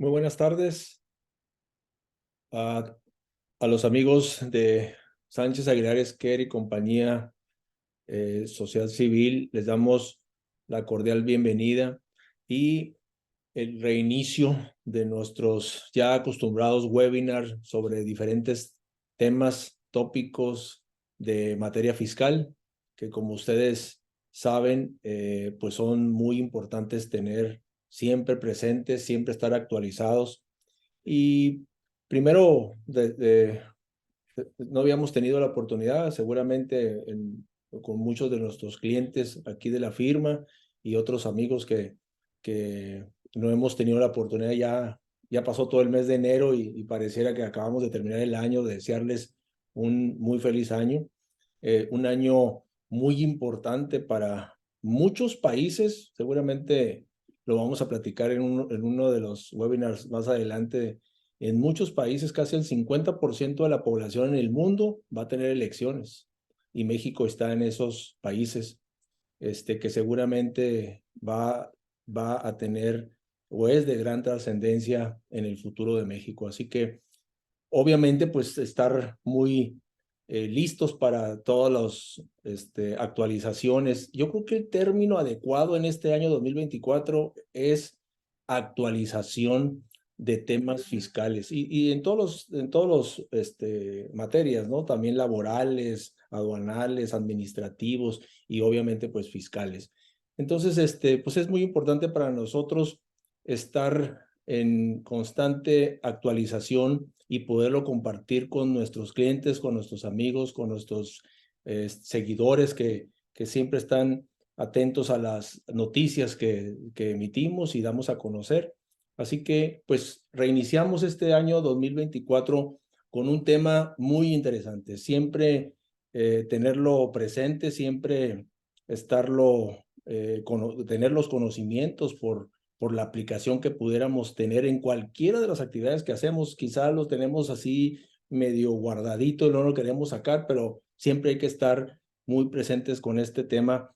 Muy buenas tardes a, a los amigos de Sánchez Aguilar Esquer y compañía Sociedad Civil. Les damos la cordial bienvenida y el reinicio de nuestros ya acostumbrados webinars sobre diferentes temas, tópicos de materia fiscal, que como ustedes saben, pues son muy importantes tener siempre presentes, siempre estar actualizados. Y primero, no habíamos tenido la oportunidad, seguramente con muchos de nuestros clientes aquí de la firma y otros amigos que no hemos tenido la oportunidad. Ya pasó todo el mes de enero y pareciera que acabamos de terminar el año, de desearles un muy feliz año, un año muy importante para muchos países. Seguramente lo vamos a platicar en uno de los webinars más adelante. En muchos países, casi el 50% de la población en el mundo va a tener elecciones, y México está en esos países, que seguramente va a tener o es de gran trascendencia en el futuro de México. Así que obviamente pues estar muy listos para todas las actualizaciones. Yo creo que el término adecuado en este año 2024 es actualización de temas fiscales y en todos los materias, ¿no? También laborales, aduanales, administrativos y obviamente pues fiscales. Entonces, pues es muy importante para nosotros estar en constante actualización y poderlo compartir con nuestros clientes, con nuestros amigos, con nuestros seguidores que siempre están atentos a las noticias que emitimos y damos a conocer. Así que, pues, reiniciamos este año 2024 con un tema muy interesante. Siempre tenerlo presente, siempre estarlo, tener los conocimientos por la aplicación que pudiéramos tener en cualquiera de las actividades que hacemos. Quizá lo tenemos así medio guardadito y no lo queremos sacar, pero siempre hay que estar muy presentes con este tema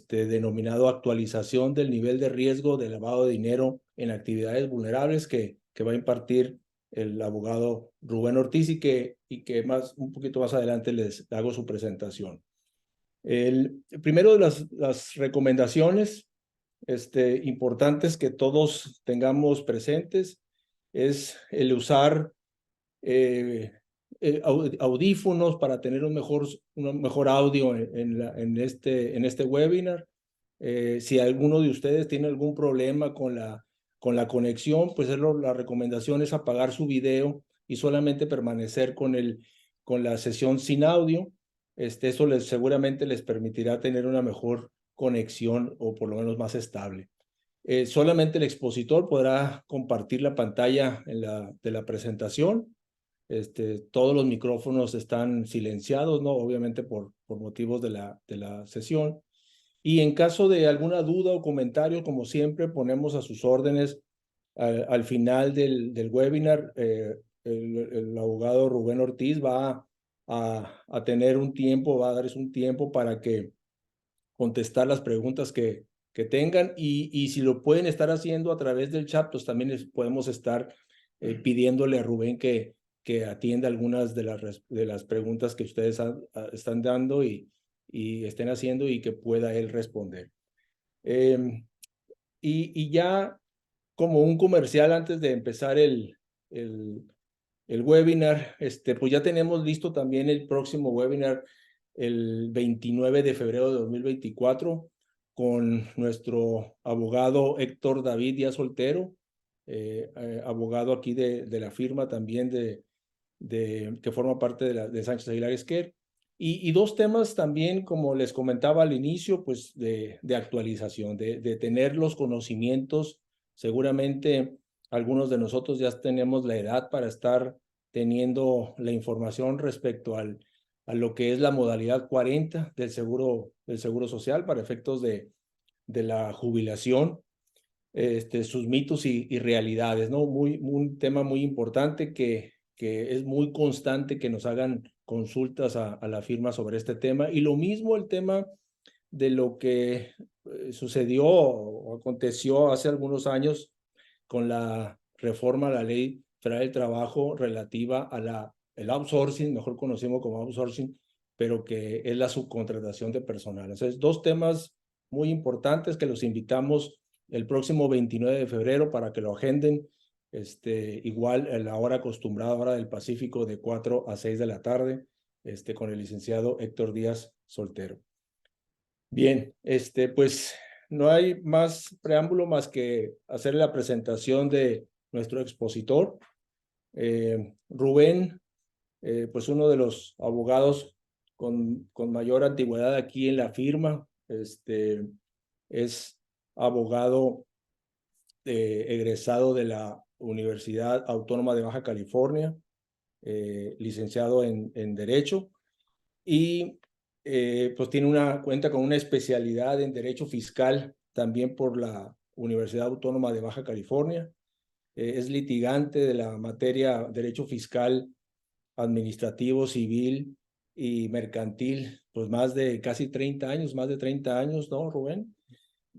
denominado actualización del nivel de riesgo de lavado de dinero en actividades vulnerables que va a impartir el abogado Rubén Ortiz y que un poquito más adelante les hago su presentación. El primero de las recomendaciones importantes que todos tengamos presentes es el usar audífonos para tener un mejor audio en este webinar. Si alguno de ustedes tiene algún problema con la conexión, pues la recomendación es apagar su video y solamente permanecer con la sesión sin audio. Eso seguramente les permitirá tener una mejor conexión o por lo menos más estable. Solamente el expositor podrá compartir la pantalla de la presentación. Todos los micrófonos están silenciados, ¿no? Obviamente por motivos de la sesión. Y en caso de alguna duda o comentario, como siempre, ponemos a sus órdenes al final del webinar. El abogado Rubén Ortiz va a tener un tiempo, va a darles un tiempo para que contestar las preguntas que tengan, y si lo pueden estar haciendo a través del chat, pues también podemos estar pidiéndole a Rubén que atienda algunas de las preguntas que ustedes están dando y estén haciendo y que pueda él responder. Y ya como un comercial antes de empezar el, el webinar, pues ya tenemos listo también el próximo webinar el 29 de febrero de 2024 con nuestro abogado Héctor David Díaz Soltero, abogado aquí de la firma también que forma parte de Sánchez Aguilar Esquer. Y dos temas también, como les comentaba al inicio, pues de actualización, de tener los conocimientos. Seguramente algunos de nosotros ya tenemos la edad para estar teniendo la información respecto a lo que es la modalidad 40 del seguro social para efectos de la jubilación, sus mitos y realidades, ¿no? Un tema muy importante que es muy constante que nos hagan consultas a la firma sobre este tema. Y lo mismo el tema de lo que sucedió o aconteció hace algunos años con reforma a la Ley Federal del Trabajo relativa a el outsourcing, mejor conocido como outsourcing, pero que es la subcontratación de personal. Entonces, dos temas muy importantes que los invitamos el próximo 29 de febrero para que lo agenden, igual a la hora acostumbrada, hora del Pacífico, de 4 a 6 de la tarde, con el licenciado Héctor Díaz Soltero. Bien, pues no hay más preámbulo más que hacer la presentación de nuestro expositor. Rubén, pues uno de los abogados con mayor antigüedad aquí en la firma, es abogado egresado de la Universidad Autónoma de Baja California, licenciado en Derecho, y pues cuenta con una especialidad en Derecho Fiscal también por la Universidad Autónoma de Baja California. Es litigante de la materia Derecho Fiscal, Administrativo, Civil y Mercantil, pues más de 30 años, ¿no, Rubén?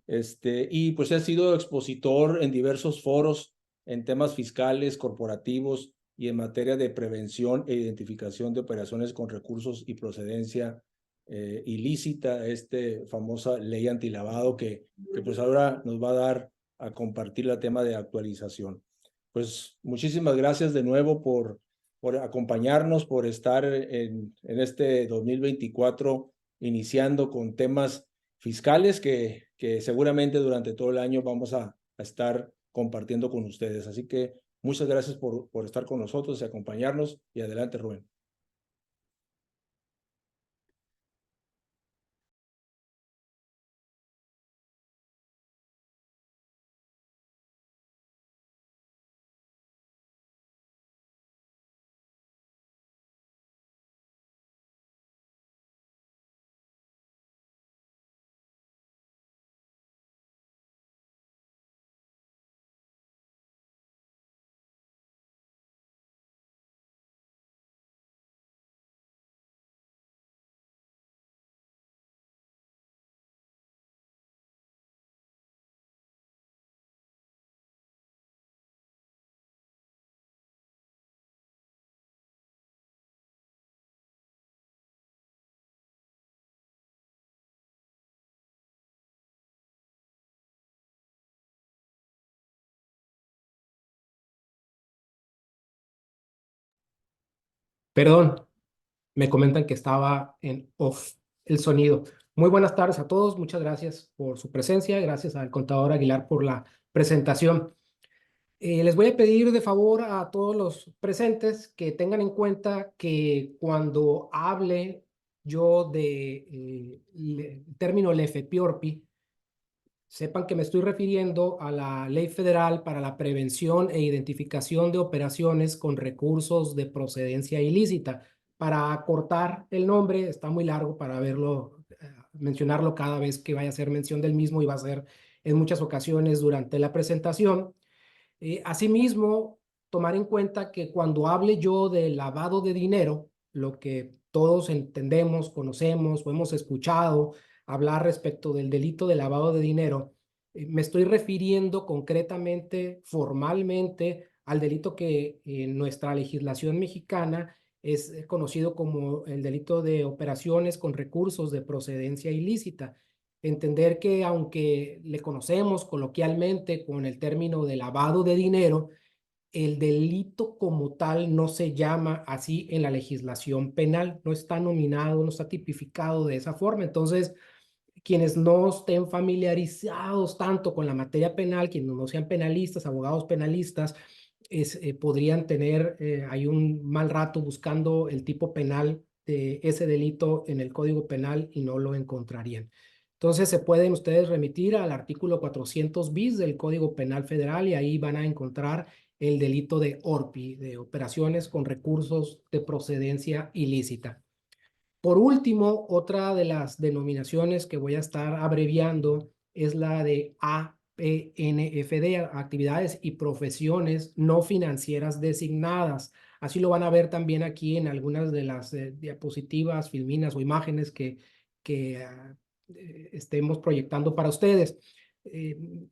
Y pues ha sido expositor en diversos foros en temas fiscales, corporativos y en materia de prevención e identificación de operaciones con recursos y procedencia ilícita, famosa ley antilavado que pues ahora nos va a dar a compartir el tema de actualización. Pues muchísimas gracias de nuevo por acompañarnos, por estar en este 2024 iniciando con temas fiscales que seguramente durante todo el año vamos a estar compartiendo con ustedes. Así que muchas gracias por estar con nosotros y acompañarnos. Y adelante, Rubén. Perdón, me comentan que estaba en off el sonido. Muy buenas tardes a todos, muchas gracias por su presencia, gracias al contador Aguilar por la presentación. Les voy a pedir de favor a todos los presentes que tengan en cuenta que cuando hable yo de término LEFEPIORPI, sepan que me estoy refiriendo a la Ley Federal para la Prevención e Identificación de Operaciones con Recursos de Procedencia Ilícita. Para acortar el nombre, está muy largo para mencionarlo cada vez que vaya a hacer mención del mismo y va a ser en muchas ocasiones durante la presentación. Asimismo, tomar en cuenta que cuando hable yo de lavado de dinero, lo que todos entendemos, conocemos o hemos escuchado hablar respecto del delito de lavado de dinero, me estoy refiriendo concretamente, formalmente, al delito que en nuestra legislación mexicana es conocido como el delito de operaciones con recursos de procedencia ilícita. Entender que aunque le conocemos coloquialmente con el término de lavado de dinero, el delito como tal no se llama así en la legislación penal, no está nominado, no está tipificado de esa forma. Entonces, quienes no estén familiarizados tanto con la materia penal, quienes no sean penalistas, abogados penalistas, podrían tener ahí un mal rato buscando el tipo penal de ese delito en el Código Penal y no lo encontrarían. Entonces se pueden ustedes remitir al artículo 400 bis del Código Penal Federal y ahí van a encontrar el delito de ORPI, de operaciones con recursos de procedencia ilícita. Por último, otra de las denominaciones que voy a estar abreviando es la de APNFD, actividades y profesiones no financieras designadas. Así lo van a ver también aquí en algunas de las diapositivas, filminas o imágenes que estemos proyectando para ustedes.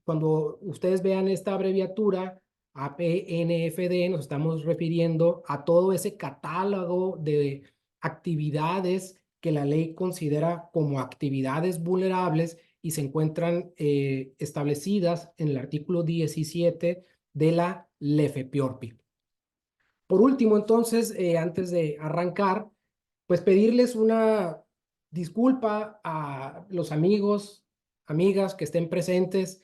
Cuando ustedes vean esta abreviatura, APNFD nos estamos refiriendo a todo ese catálogo de actividades que la ley considera como actividades vulnerables y se encuentran establecidas en el artículo 17 de la LEFEPIORPI. Por último, entonces, antes de arrancar, pues pedirles una disculpa a los amigos, amigas que estén presentes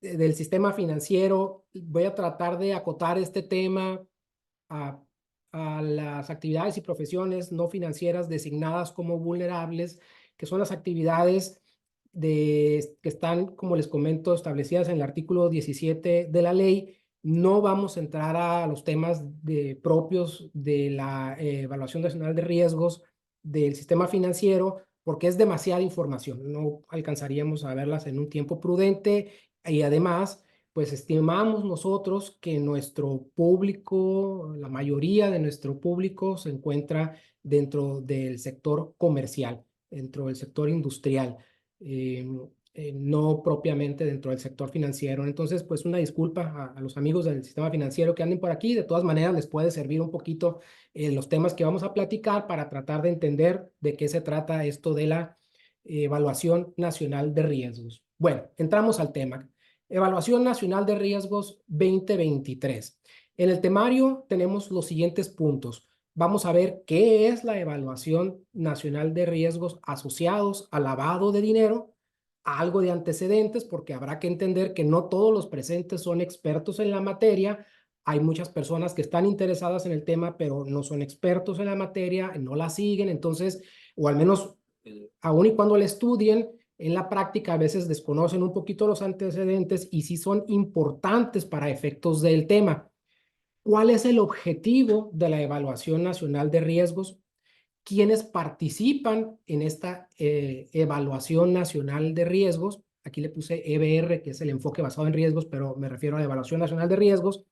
del sistema financiero. Voy a tratar de acotar este tema a, a las actividades y profesiones no financieras designadas como vulnerables, que son las actividades que están, como les comento, establecidas en el artículo 17 de la ley. No vamos a entrar a los temas propios de la Evaluación Nacional de Riesgos del sistema financiero, porque es demasiada información. No alcanzaríamos a verlas en un tiempo prudente y además pues estimamos nosotros que nuestro público, la mayoría de nuestro público se encuentra dentro del sector comercial, dentro del sector industrial, no propiamente dentro del sector financiero. Entonces, pues una disculpa a los amigos del sistema financiero que anden por aquí. De todas maneras, les puede servir un poquito los temas que vamos a platicar para tratar de entender de qué se trata esto de la Evaluación Nacional de Riesgos. Bueno, entramos al tema. Evaluación Nacional de Riesgos 2023. En el temario tenemos los siguientes puntos. Vamos a ver qué es la Evaluación Nacional de Riesgos asociados al lavado de dinero, algo de antecedentes, porque habrá que entender que no todos los presentes son expertos en la materia. Hay muchas personas que están interesadas en el tema, pero no son expertos en la materia, no la siguen, entonces, o al menos, aun y cuando la estudien, en la práctica a veces desconocen un poquito los antecedentes y sí son importantes para efectos del tema. ¿Cuál es el objetivo de la Evaluación Nacional de Riesgos? ¿Quiénes participan en esta Evaluación Nacional de Riesgos? Aquí le puse EBR, que es el enfoque basado en riesgos, pero me refiero a la Evaluación Nacional de Riesgos.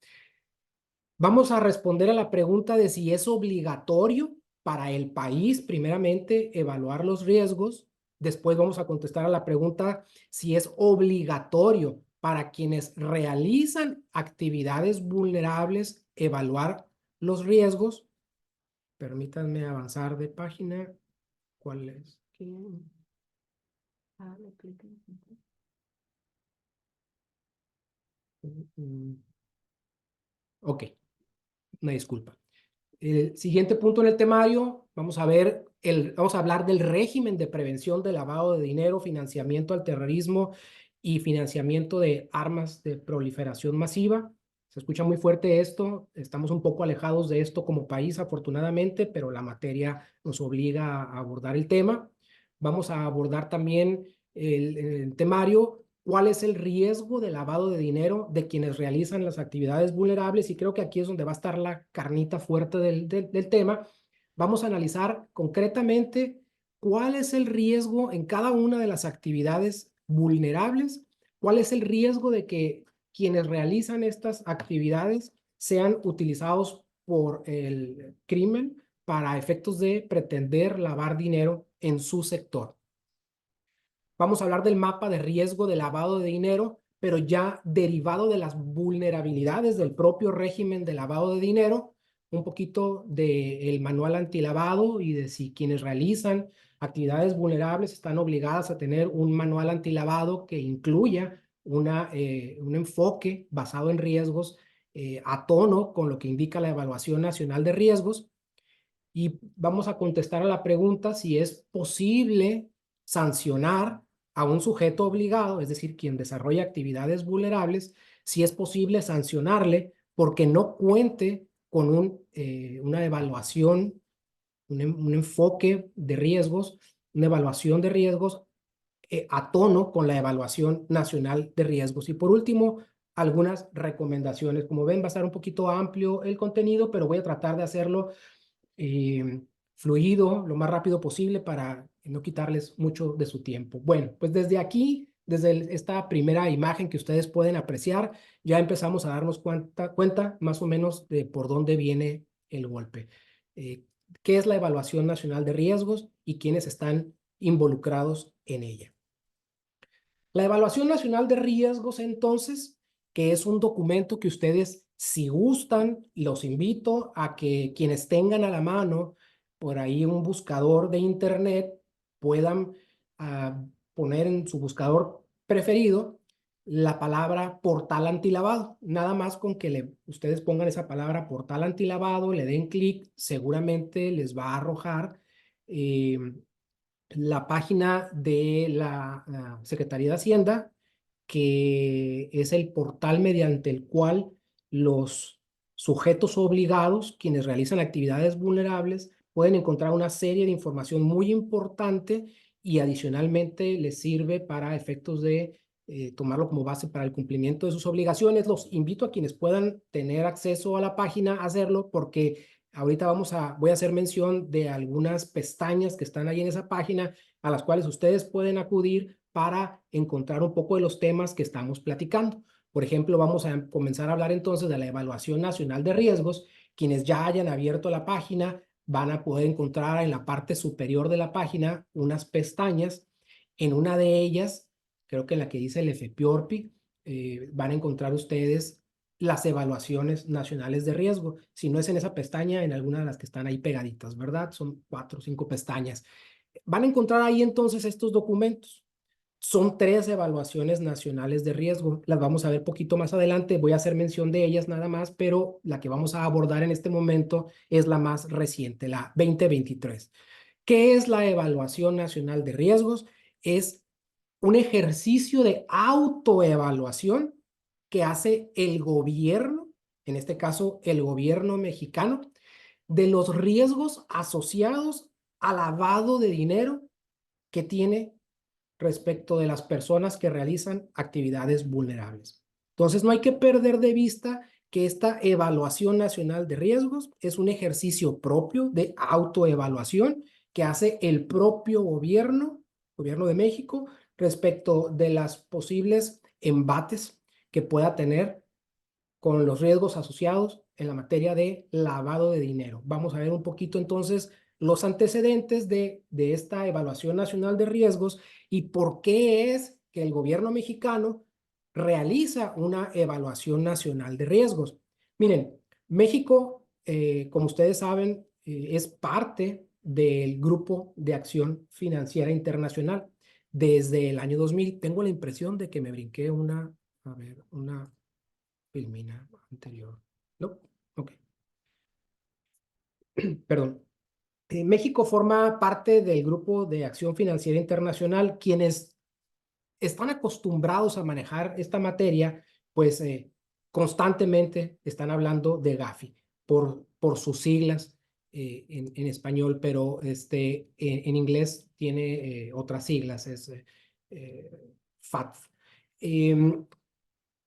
Vamos a responder a la pregunta de si es obligatorio para el país, primeramente, evaluar los riesgos. Después vamos a contestar a la pregunta si es obligatorio para quienes realizan actividades vulnerables evaluar los riesgos. Permítanme avanzar de página. ¿Cuál es? Ok, una disculpa. El siguiente punto en el temario, vamos a hablar del régimen de prevención de lavado de dinero, financiamiento al terrorismo y financiamiento de armas de proliferación masiva. Se escucha muy fuerte esto, estamos un poco alejados de esto como país, afortunadamente, pero la materia nos obliga a abordar el tema. Vamos a abordar también el temario, cuál es el riesgo de lavado de dinero de quienes realizan las actividades vulnerables, y creo que aquí es donde va a estar la carnita fuerte del tema. Vamos a analizar concretamente cuál es el riesgo en cada una de las actividades vulnerables, cuál es el riesgo de que quienes realizan estas actividades sean utilizados por el crimen para efectos de pretender lavar dinero en su sector. Vamos a hablar del mapa de riesgo de lavado de dinero, pero ya derivado de las vulnerabilidades del propio régimen de lavado de dinero, un poquito del manual antilavado y de si quienes realizan actividades vulnerables están obligadas a tener un manual antilavado que incluya un enfoque basado en riesgos a tono con lo que indica la Evaluación Nacional de Riesgos. Y vamos a contestar a la pregunta si es posible sancionar a un sujeto obligado, es decir, quien desarrolla actividades vulnerables, si es posible sancionarle porque no cuente con una evaluación, un enfoque de riesgos, una evaluación de riesgos a tono con la Evaluación Nacional de Riesgos. Y por último, algunas recomendaciones. Como ven, va a estar un poquito amplio el contenido, pero voy a tratar de hacerlo fluido, lo más rápido posible para no quitarles mucho de su tiempo. Bueno, pues desde aquí, desde esta primera imagen que ustedes pueden apreciar, ya empezamos a darnos cuenta más o menos de por dónde viene el golpe. ¿Qué es la Evaluación Nacional de Riesgos y quiénes están involucrados en ella? La Evaluación Nacional de Riesgos, entonces, que es un documento que ustedes, si gustan, los invito a que quienes tengan a la mano por ahí un buscador de internet puedan poner en su buscador preferido la palabra portal antilavado. Nada más con que ustedes pongan esa palabra portal antilavado, le den clic, seguramente les va a arrojar la página de la Secretaría de Hacienda, que es el portal mediante el cual los sujetos obligados, quienes realizan actividades vulnerables, pueden encontrar una serie de información muy importante y adicionalmente les sirve para efectos de tomarlo como base para el cumplimiento de sus obligaciones. Los invito a quienes puedan tener acceso a la página a hacerlo, porque ahorita voy a hacer mención de algunas pestañas que están ahí en esa página a las cuales ustedes pueden acudir para encontrar un poco de los temas que estamos platicando. Por ejemplo, vamos a comenzar a hablar entonces de la Evaluación Nacional de Riesgos. Quienes ya hayan abierto la página van a poder encontrar en la parte superior de la página unas pestañas. En una de ellas, creo que en la que dice el FPORPI, van a encontrar ustedes las evaluaciones nacionales de riesgo. Si no es en esa pestaña, en alguna de las que están ahí pegaditas, ¿verdad? Son 4 o 5 pestañas. Van a encontrar ahí entonces estos documentos. Son 3 evaluaciones nacionales de riesgo. Las vamos a ver poquito más adelante. Voy a hacer mención de ellas nada más, pero la que vamos a abordar en este momento es la más reciente, la 2023. ¿Qué es la Evaluación Nacional de Riesgos? Es un ejercicio de autoevaluación que hace el gobierno, en este caso el gobierno mexicano, de los riesgos asociados al lavado de dinero que tiene respecto de las personas que realizan actividades vulnerables. Entonces, no hay que perder de vista que esta evaluación nacional de riesgos es un ejercicio propio de autoevaluación que hace el propio gobierno de México, respecto de las posibles embates que pueda tener con los riesgos asociados en la materia de lavado de dinero. Vamos a ver un poquito entonces los antecedentes de esta evaluación nacional de riesgos y por qué es que el gobierno mexicano realiza una evaluación nacional de riesgos. Miren, México, como ustedes saben, es parte del Grupo de Acción Financiera Internacional desde el año 2000. Tengo la impresión de que me brinqué una filmina anterior. No, ok. Perdón. México forma parte del Grupo de Acción Financiera Internacional. Quienes están acostumbrados a manejar esta materia, pues constantemente están hablando de Gafi por sus siglas en español, pero en inglés tiene otras siglas, es FATF.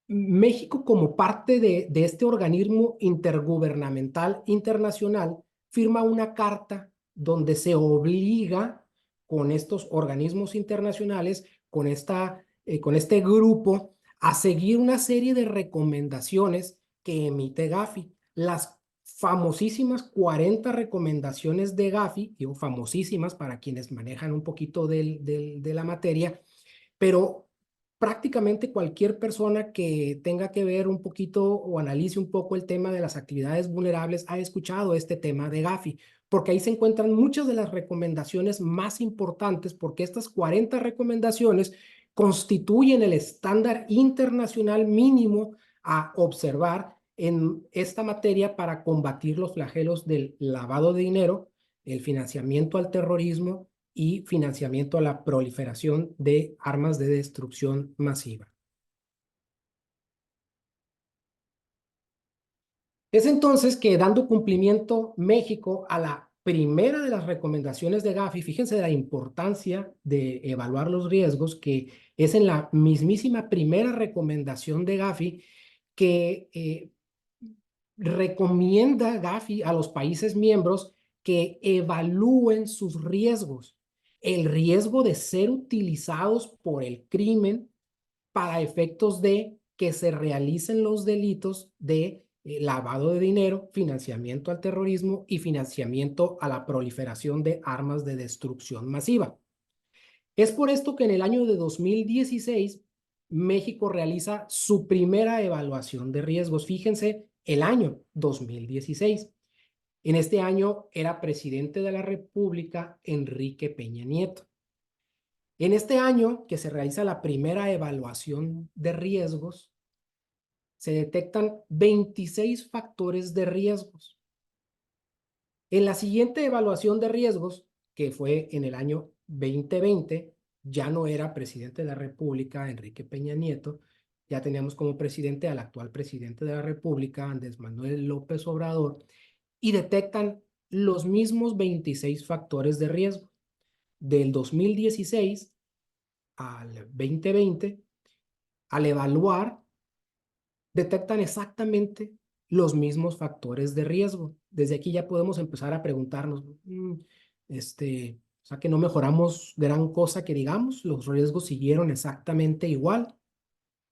México, como parte de este organismo intergubernamental internacional, firma una carta donde se obliga con estos organismos internacionales, con este grupo, a seguir una serie de recomendaciones que emite Gafi. Las famosísimas 40 recomendaciones de Gafi, digo famosísimas para quienes manejan un poquito de la materia, pero prácticamente cualquier persona que tenga que ver un poquito o analice un poco el tema de las actividades vulnerables ha escuchado este tema de Gafi, porque ahí se encuentran muchas de las recomendaciones más importantes, porque estas 40 recomendaciones constituyen el estándar internacional mínimo a observar en esta materia para combatir los flagelos del lavado de dinero, el financiamiento al terrorismo y financiamiento a la proliferación de armas de destrucción masiva. Es entonces que, dando cumplimiento México a la primera de las recomendaciones de Gafi, fíjense la importancia de evaluar los riesgos, que es en la mismísima primera recomendación de Gafi que recomienda Gafi a los países miembros que evalúen sus riesgos. El riesgo de ser utilizados por el crimen para efectos de que se realicen los delitos de lavado de dinero, financiamiento al terrorismo y financiamiento a la proliferación de armas de destrucción masiva. Es por esto que en el año de 2016 México realiza su primera evaluación de riesgos. Fíjense, el año 2016. En este año era presidente de la República Enrique Peña Nieto. En este año que se realiza la primera evaluación de riesgos, se detectan 26 factores de riesgos. En la siguiente evaluación de riesgos, que fue en el año 2020, ya no era presidente de la República Enrique Peña Nieto, ya teníamos como presidente al actual presidente de la República, Andrés Manuel López Obrador, y detectan los mismos 26 factores de riesgo. Del 2016 al 2020, al evaluar, detectan exactamente los mismos factores de riesgo. Desde aquí ya podemos empezar a preguntarnos, o sea que no mejoramos gran cosa que digamos, los riesgos siguieron exactamente igual.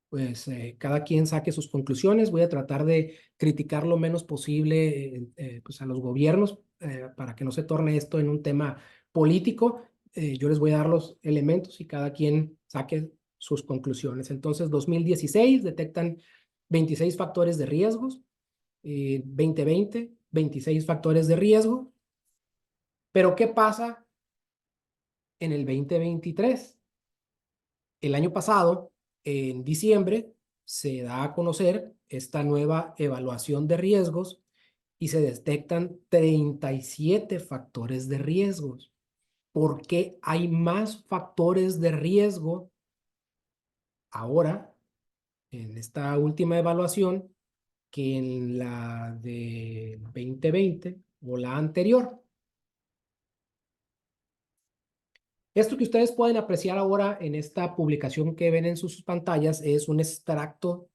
Pues cada quien saque sus conclusiones. Voy a tratar de criticar lo menos posible pues a los gobiernos para que no se torne esto en un tema político. Yo les voy a dar los elementos y cada quien saque sus conclusiones. Entonces, 2016 detectan 26 factores de riesgos, 2020, 26 factores de riesgo. Pero ¿qué pasa en el 2023? El año pasado, en diciembre, se da a conocer esta nueva evaluación de riesgos y se detectan 37 factores de riesgos. ¿Por qué hay más factores de riesgo ahora en esta última evaluación que en la de 2020 o la anterior? Esto que ustedes pueden apreciar ahora en esta publicación que ven en sus pantallas es un extracto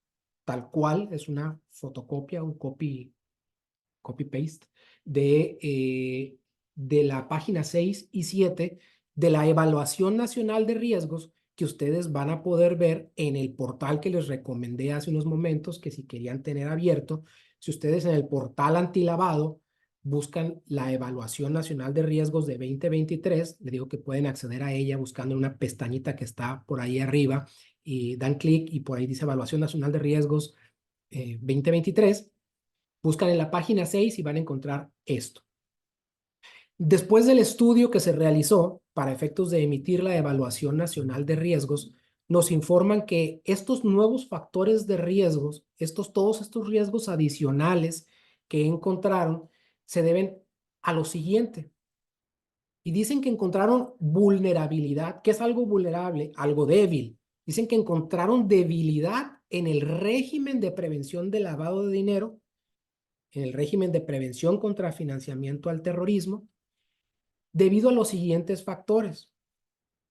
tal cual, es una fotocopia, un copy-paste de la página 6 y 7 de la Evaluación Nacional de Riesgos que ustedes van a poder ver en el portal que les recomendé hace unos momentos, que si querían tener abierto, si ustedes en el portal antilavado buscan la Evaluación Nacional de Riesgos de 2023, les digo que pueden acceder a ella buscando en una pestañita que está por ahí arriba y dan clic y por ahí dice Evaluación Nacional de Riesgos 2023. Buscan en la página 6 y van a encontrar esto. Después del estudio que se realizó para efectos de emitir la Evaluación Nacional de Riesgos, nos informan que estos nuevos factores de riesgos, todos estos riesgos adicionales que encontraron, se deben a lo siguiente. Y dicen que encontraron vulnerabilidad. ¿Qué es algo vulnerable? Algo débil. Dicen que encontraron debilidad en el régimen de prevención de lavado de dinero, en el régimen de prevención contra financiamiento al terrorismo, debido a los siguientes factores.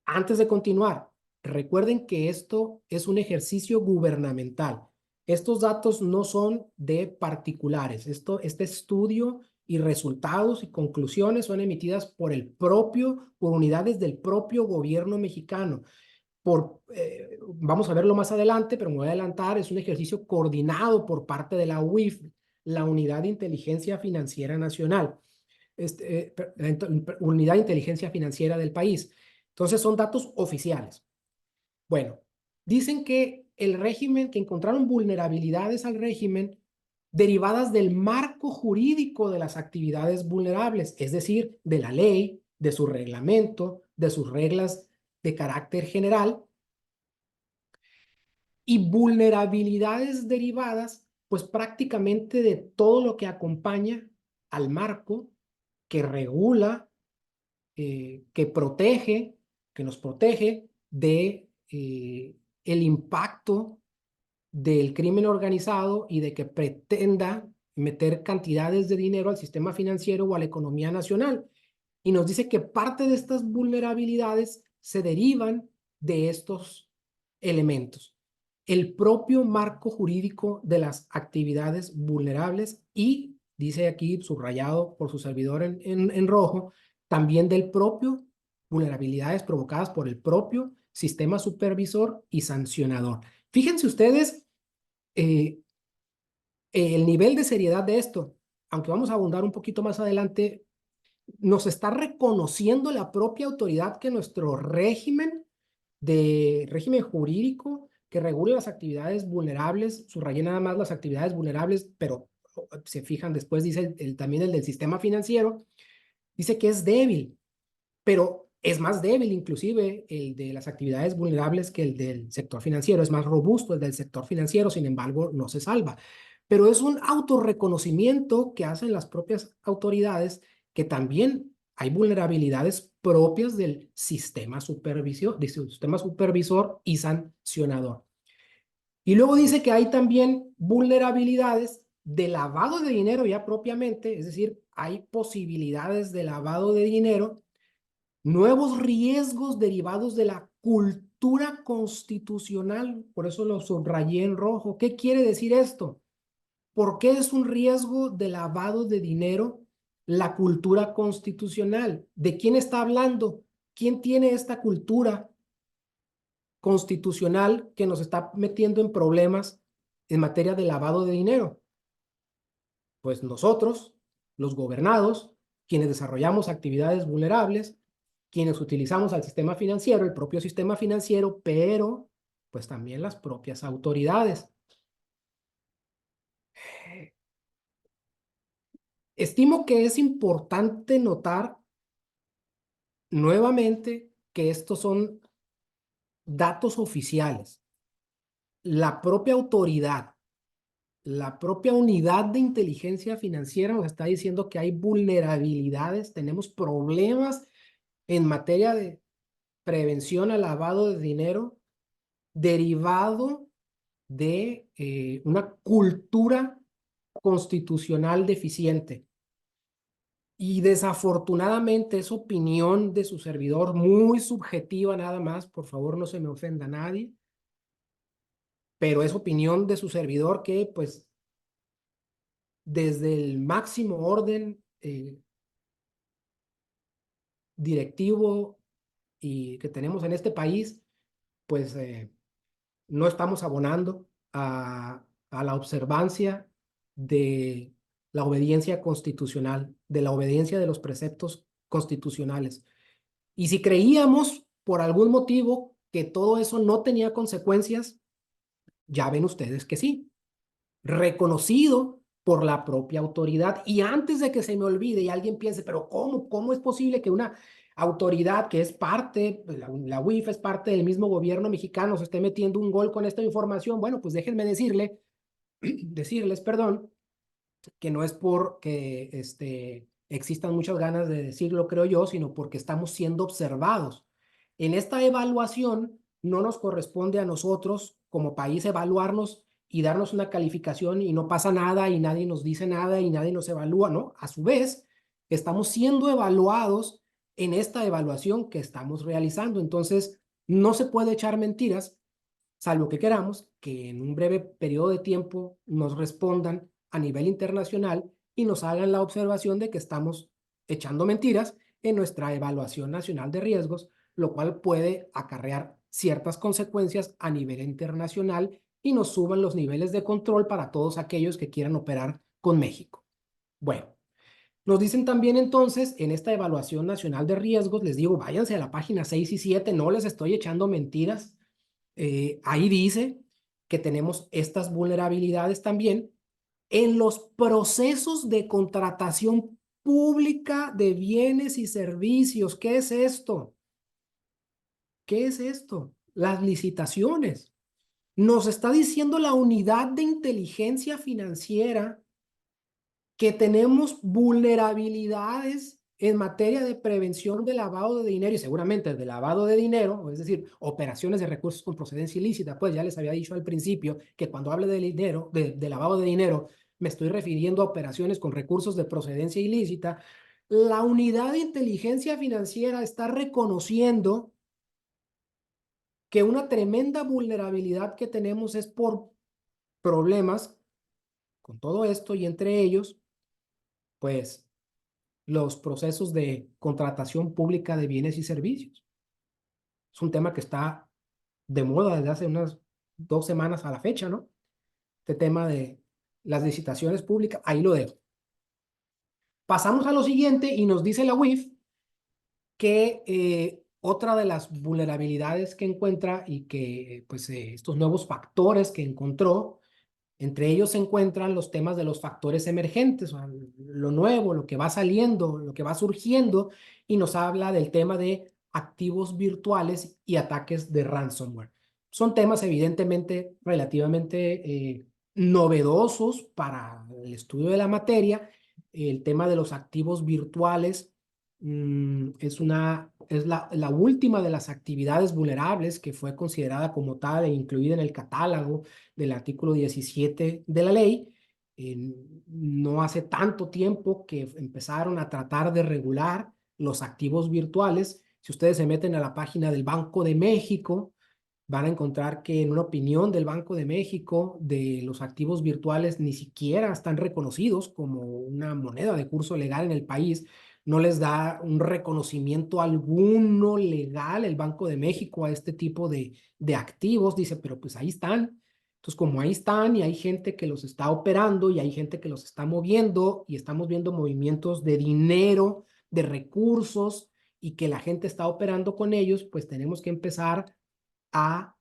Antes de continuar, recuerden que esto es un ejercicio gubernamental. Estos datos no son de particulares. Este estudio y resultados y conclusiones son emitidas por unidades del propio gobierno mexicano. Vamos a verlo más adelante, pero me voy a adelantar, es un ejercicio coordinado por parte de la UIF, la Unidad de Inteligencia Financiera Nacional, Unidad de Inteligencia Financiera del país. Entonces son datos oficiales. Bueno, dicen que el régimen, que encontraron vulnerabilidades al régimen derivadas del marco jurídico de las actividades vulnerables, es decir, de la ley, de su reglamento, de sus reglas de carácter general, y vulnerabilidades derivadas, pues prácticamente de todo lo que acompaña al marco que regula, que protege, que nos protege de el impacto del crimen organizado y de que pretenda meter cantidades de dinero al sistema financiero o a la economía nacional. Y nos dice que parte de estas vulnerabilidades se derivan de estos elementos. El propio marco jurídico de las actividades vulnerables y, dice aquí, subrayado por su servidor en rojo, también del propio vulnerabilidades provocadas por el propio sistema supervisor y sancionador. Fíjense ustedes el nivel de seriedad de esto, aunque vamos a abundar un poquito más adelante, nos está reconociendo la propia autoridad que nuestro régimen jurídico, que regule las actividades vulnerables, subrayé nada más las actividades vulnerables, pero se fijan después, dice también el del sistema financiero, dice que es débil, pero es más débil inclusive el de las actividades vulnerables que el del sector financiero, es más robusto el del sector financiero, sin embargo, no se salva. Pero es un autorreconocimiento que hacen las propias autoridades que también hay vulnerabilidades propias del sistema supervisor y sancionador. Y luego dice que hay también vulnerabilidades de lavado de dinero ya propiamente, es decir, hay posibilidades de lavado de dinero, nuevos riesgos derivados de la cultura constitucional, por eso lo subrayé en rojo. ¿Qué quiere decir esto? ¿Por qué es un riesgo de lavado de dinero la cultura constitucional? ¿De quién está hablando? ¿Quién tiene esta cultura constitucional que nos está metiendo en problemas en materia de lavado de dinero? Pues nosotros, los gobernados, quienes desarrollamos actividades vulnerables, quienes utilizamos al sistema financiero, el propio sistema financiero, pero pues también las propias autoridades. Estimo que es importante notar nuevamente que estos son datos oficiales. La propia autoridad, la propia unidad de inteligencia financiera nos está diciendo que hay vulnerabilidades, tenemos problemas en materia de prevención al lavado de dinero derivado de una cultura constitucional deficiente. Y desafortunadamente es opinión de su servidor, muy subjetiva nada más, por favor no se me ofenda a nadie, pero es opinión de su servidor que pues desde el máximo orden directivo y que tenemos en este país, pues no estamos abonando a la observancia de la obediencia constitucional, de la obediencia de los preceptos constitucionales. Y si creíamos por algún motivo que todo eso no tenía consecuencias, ya ven ustedes que sí, reconocido por la propia autoridad. Y antes de que se me olvide y alguien piense, pero ¿cómo es posible que una autoridad que es parte, la UIF es parte del mismo gobierno mexicano, se esté metiendo un gol con esta información? Bueno, pues déjenme decirles, perdón, que no es porque existan muchas ganas de decirlo, creo yo, sino porque estamos siendo observados. En esta evaluación no nos corresponde a nosotros como país evaluarnos y darnos una calificación y no pasa nada y nadie nos dice nada y nadie nos evalúa, ¿no? A su vez, estamos siendo evaluados en esta evaluación que estamos realizando. Entonces, no se puede echar mentiras, salvo que queramos que en un breve periodo de tiempo nos respondan a nivel internacional y nos hagan la observación de que estamos echando mentiras en nuestra evaluación nacional de riesgos, lo cual puede acarrear ciertas consecuencias a nivel internacional y nos suban los niveles de control para todos aquellos que quieran operar con México. Bueno, nos dicen también entonces en esta evaluación nacional de riesgos, les digo, váyanse a la página 6 y 7, no les estoy echando mentiras. Ahí dice que tenemos estas vulnerabilidades también en los procesos de contratación pública de bienes y servicios. ¿Qué es esto? ¿Qué es esto? Las licitaciones. Nos está diciendo la unidad de inteligencia financiera que tenemos vulnerabilidades en materia de prevención de lavado de dinero y seguramente de lavado de dinero, es decir, operaciones de recursos con procedencia ilícita. Pues ya les había dicho al principio que cuando hable de dinero, de lavado de dinero, me estoy refiriendo a operaciones con recursos de procedencia ilícita. La unidad de inteligencia financiera está reconociendo que una tremenda vulnerabilidad que tenemos es por problemas con todo esto y entre ellos, pues los procesos de contratación pública de bienes y servicios. Es un tema que está de moda desde hace unas 2 semanas a la fecha, ¿no? Este tema de las licitaciones públicas, ahí lo dejo. Pasamos a lo siguiente y nos dice la UIF que otra de las vulnerabilidades que encuentra y que pues estos nuevos factores que encontró, entre ellos se encuentran los temas de los factores emergentes, o sea, lo nuevo, lo que va saliendo, lo que va surgiendo, y nos habla del tema de activos virtuales y ataques de ransomware. Son temas evidentemente relativamente novedosos para el estudio de la materia. El tema de los activos virtuales es la última de las actividades vulnerables que fue considerada como tal e incluida en el catálogo del artículo 17 de la ley. No hace tanto tiempo que empezaron a tratar de regular los activos virtuales. Si ustedes se meten a la página del Banco de México, van a encontrar que en una opinión del Banco de México de los activos virtuales ni siquiera están reconocidos como una moneda de curso legal en el país. No les da un reconocimiento alguno legal el Banco de México a este tipo de activos. Dice, pero pues ahí están. Entonces, como ahí están y hay gente que los está operando y hay gente que los está moviendo y estamos viendo movimientos de dinero, de recursos y que la gente está operando con ellos, pues tenemos que empezar a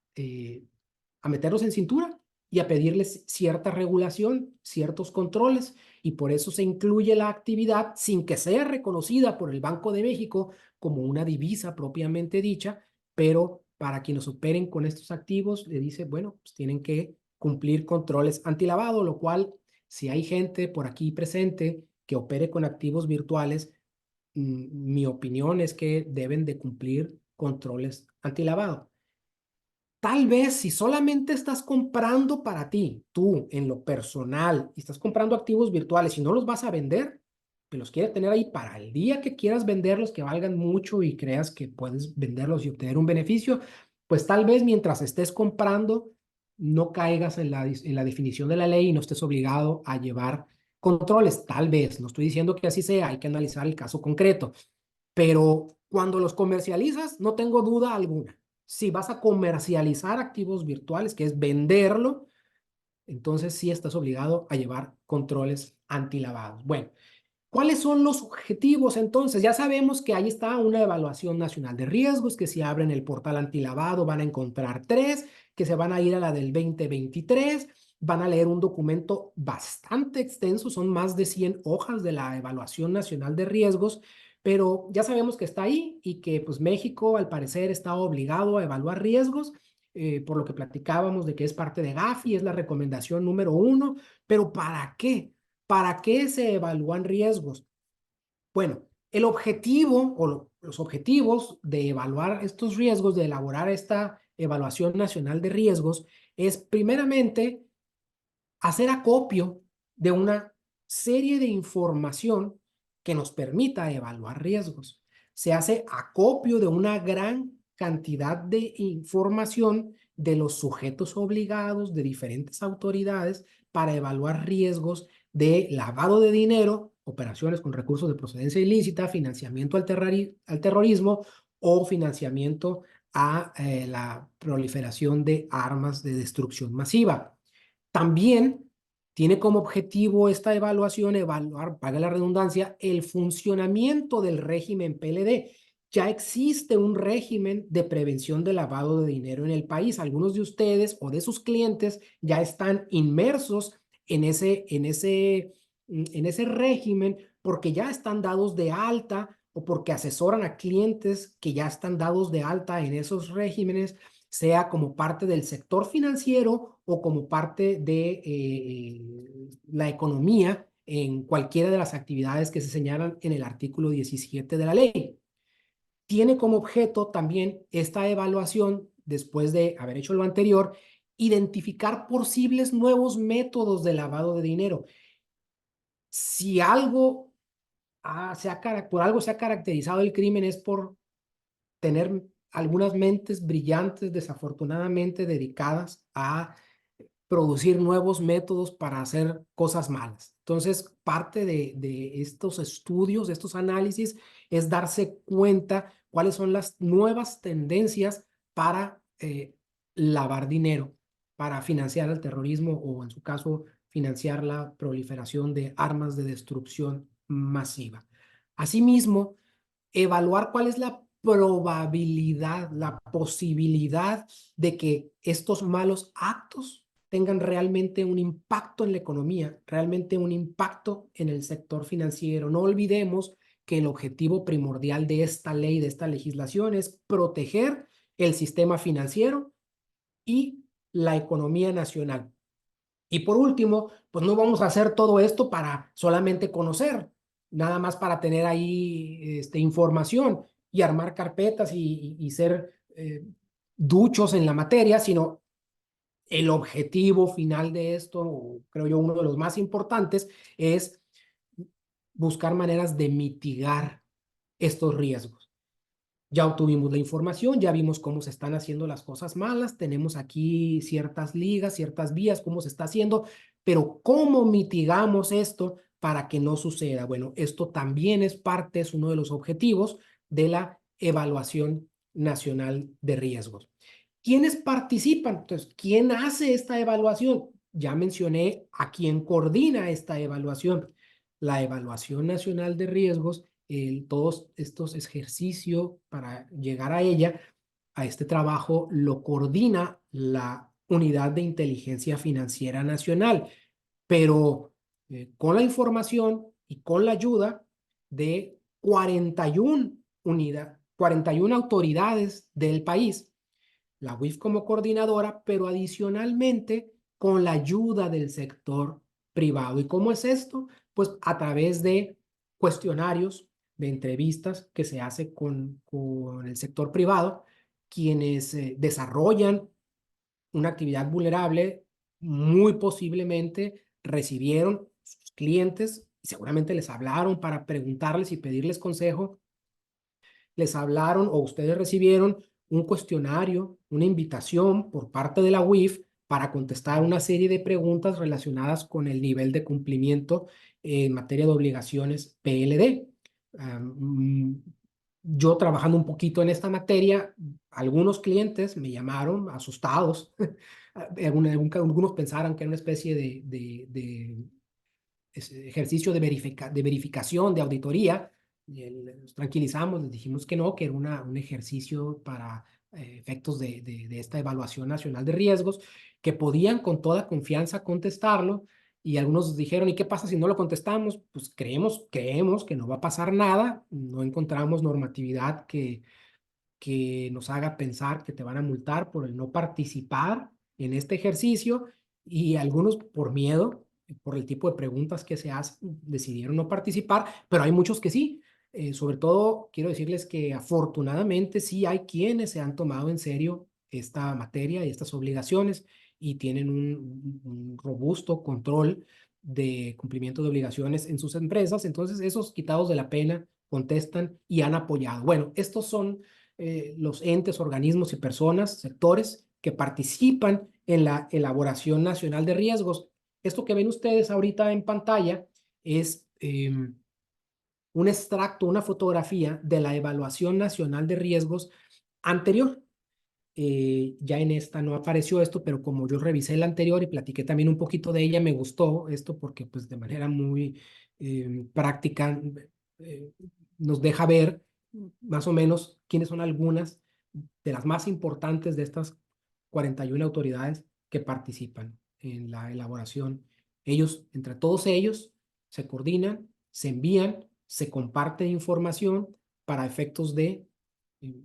meterlos en cintura y a pedirles cierta regulación, ciertos controles, y por eso se incluye la actividad sin que sea reconocida por el Banco de México como una divisa propiamente dicha, pero para quienes operen con estos activos, le dice, bueno, pues tienen que cumplir controles antilavado, lo cual, si hay gente por aquí presente que opere con activos virtuales, mi opinión es que deben de cumplir controles antilavado. Tal vez si solamente estás comprando para ti, tú en lo personal, y estás comprando activos virtuales y no los vas a vender, que los quieres tener ahí para el día que quieras venderlos, que valgan mucho y creas que puedes venderlos y obtener un beneficio, pues tal vez mientras estés comprando no caigas en la definición de la ley y no estés obligado a llevar controles. Tal vez, no estoy diciendo que así sea, hay que analizar el caso concreto, pero cuando los comercializas, no tengo duda alguna. Si vas a comercializar activos virtuales, que es venderlo, entonces sí estás obligado a llevar controles antilavados. Bueno, ¿cuáles son los objetivos entonces? Ya sabemos que ahí está una evaluación nacional de riesgos, que si abren el portal antilavado van a encontrar tres, que se van a ir a la del 2023, van a leer un documento bastante extenso, son más de 100 hojas de la evaluación nacional de riesgos, pero ya sabemos que está ahí y que pues México al parecer está obligado a evaluar riesgos, por lo que platicábamos de que es parte de Gafi, es la recomendación número 1, pero ¿para qué? ¿Para qué se evalúan riesgos? Bueno, el objetivo o los objetivos de evaluar estos riesgos, de elaborar esta evaluación nacional de riesgos, es primeramente hacer acopio de una serie de información que nos permita evaluar riesgos. Se hace acopio de una gran cantidad de información de los sujetos obligados, de diferentes autoridades, para evaluar riesgos de lavado de dinero, operaciones con recursos de procedencia ilícita, financiamiento al terrorismo o financiamiento a la proliferación de armas de destrucción masiva. También tiene como objetivo esta evaluación evaluar, paga la redundancia, el funcionamiento del régimen PLD. Ya existe un régimen de prevención de lavado de dinero en el país. Algunos de ustedes o de sus clientes ya están inmersos en ese régimen porque ya están dados de alta o porque asesoran a clientes que ya están dados de alta en esos regímenes, sea como parte del sector financiero o como parte de la economía en cualquiera de las actividades que se señalan en el artículo 17 de la ley. Tiene como objeto también esta evaluación, después de haber hecho lo anterior, identificar posibles nuevos métodos de lavado de dinero. Si algo por algo se ha caracterizado el crimen es por tener algunas mentes brillantes, desafortunadamente dedicadas a producir nuevos métodos para hacer cosas malas. Entonces, parte de estos estudios, de estos análisis, es darse cuenta cuáles son las nuevas tendencias para lavar dinero, para financiar el terrorismo o, en su caso, financiar la proliferación de armas de destrucción masiva. Asimismo, evaluar cuál es la probabilidad, la posibilidad de que estos malos actos tengan realmente un impacto en la economía, realmente un impacto en el sector financiero. No olvidemos que el objetivo primordial de esta ley, de esta legislación, es proteger el sistema financiero y la economía nacional. Y por último, pues no vamos a hacer todo esto para solamente conocer, nada más para tener ahí información y armar carpetas y ser duchos en la materia, sino el objetivo final de esto, creo yo, uno de los más importantes, es buscar maneras de mitigar estos riesgos. Ya obtuvimos la información, ya vimos cómo se están haciendo las cosas malas, tenemos aquí ciertas ligas, ciertas vías, cómo se está haciendo, pero ¿cómo mitigamos esto para que no suceda? Bueno, esto también es parte, es uno de los objetivos de la evaluación nacional de riesgos. ¿Quiénes participan? Entonces, ¿quién hace esta evaluación? Ya mencioné a quién coordina esta evaluación. La Evaluación Nacional de Riesgos, todos estos ejercicios para llegar a ella, a este trabajo, lo coordina la Unidad de Inteligencia Financiera Nacional, pero con la información y con la ayuda de 41 autoridades del país, la UIF como coordinadora, pero adicionalmente con la ayuda del sector privado. ¿Y cómo es esto? Pues a través de cuestionarios, de entrevistas que se hace con el sector privado, quienes desarrollan una actividad vulnerable, muy posiblemente recibieron sus clientes y seguramente les hablaron para preguntarles y pedirles consejo, les hablaron o ustedes recibieron un cuestionario, una invitación por parte de la UIF para contestar una serie de preguntas relacionadas con el nivel de cumplimiento en materia de obligaciones PLD. Yo trabajando un poquito en esta materia, algunos clientes me llamaron asustados. Algunos pensaron que era una especie de ejercicio de verificación, de auditoría. Los tranquilizamos, les dijimos que no, que era un ejercicio para efectos de esta evaluación nacional de riesgos, que podían con toda confianza contestarlo. Y algunos dijeron, ¿y qué pasa si no lo contestamos? Pues creemos que no va a pasar nada, no encontramos normatividad que nos haga pensar que te van a multar por el no participar en este ejercicio, y algunos por miedo, por el tipo de preguntas que se hacen, decidieron no participar, pero hay muchos que sí. Sobre todo, quiero decirles que afortunadamente sí hay quienes se han tomado en serio esta materia y estas obligaciones y tienen un robusto control de cumplimiento de obligaciones en sus empresas. Entonces, esos quitados de la pena contestan y han apoyado. Bueno, estos son los entes, organismos y personas, sectores que participan en la elaboración nacional de riesgos. Esto que ven ustedes ahorita en pantalla es un extracto, una fotografía de la evaluación nacional de riesgos anterior. Ya en esta no apareció esto, pero como yo revisé la anterior y platiqué también un poquito de ella, me gustó esto porque pues de manera muy práctica eh, nos deja ver más o menos quiénes son algunas de las más importantes de estas 41 autoridades que participan en la elaboración. Ellos, entre todos ellos, se coordinan, se envían, se comparte información para efectos de eh,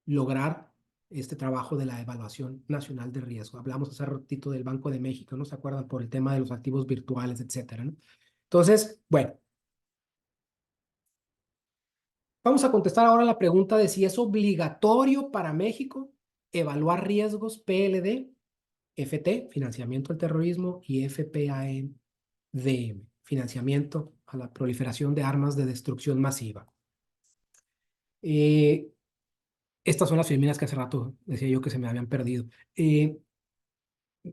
lograr este trabajo de la evaluación nacional de riesgo. Hablamos hace ratito del Banco de México, ¿no se acuerdan? Por el tema de los activos virtuales, etcétera, ¿no? Entonces, bueno, vamos a contestar ahora la pregunta de si es obligatorio para México evaluar riesgos PLD, FT, financiamiento al terrorismo, y FPAM, financiamiento a la proliferación de armas de destrucción masiva. Estas son las filminas que hace rato decía yo que se me habían perdido.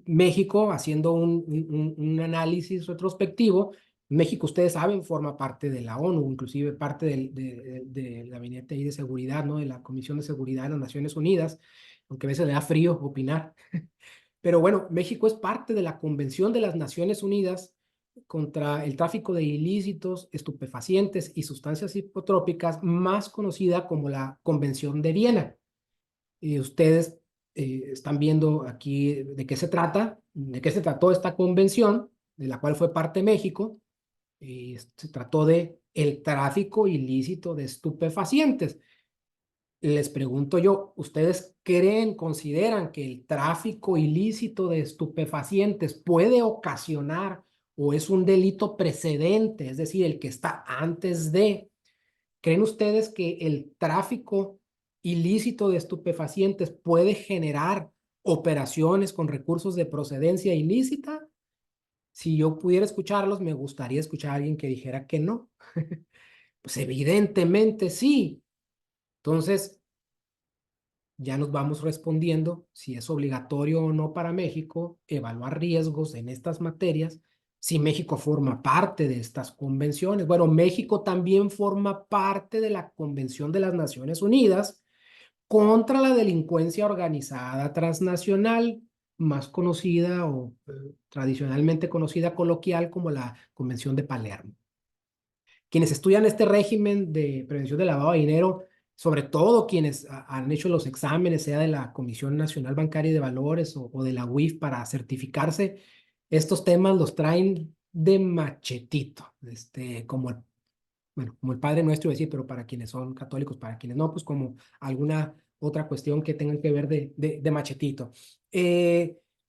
México, haciendo un análisis retrospectivo, México, ustedes saben, forma parte de la ONU, inclusive parte del gabinete ahí de seguridad, ¿no? De la Comisión de Seguridad de las Naciones Unidas, aunque a veces le da frío opinar. Pero bueno, México es parte de la Convención de las Naciones Unidas contra el tráfico de ilícitos, estupefacientes y sustancias psicotrópicas, más conocida como la Convención de Viena. Y ustedes están viendo aquí de qué se trata, de qué se trató esta convención, de la cual fue parte México. Se trató de el tráfico ilícito de estupefacientes. Les pregunto yo, ¿ustedes creen, consideran que el tráfico ilícito de estupefacientes puede ocasionar o es un delito precedente, es decir, el que está antes de? ¿Creen ustedes que el tráfico ilícito de estupefacientes puede generar operaciones con recursos de procedencia ilícita? Si yo pudiera escucharlos, me gustaría escuchar a alguien que dijera que no. Pues evidentemente sí. Entonces, ya nos vamos respondiendo si es obligatorio o no para México evaluar riesgos en estas materias, si México forma parte de estas convenciones. Bueno, México también forma parte de la Convención de las Naciones Unidas contra la delincuencia organizada transnacional, más conocida o tradicionalmente conocida coloquial como la Convención de Palermo. Quienes estudian este régimen de prevención del lavado de dinero, sobre todo quienes han hecho los exámenes, sea de la Comisión Nacional Bancaria y de Valores o de la UIF para certificarse, estos temas los traen de machetito, como bueno, como el Padre Nuestro decir, pero para quienes son católicos, para quienes no, pues como alguna otra cuestión que tengan que ver de machetito.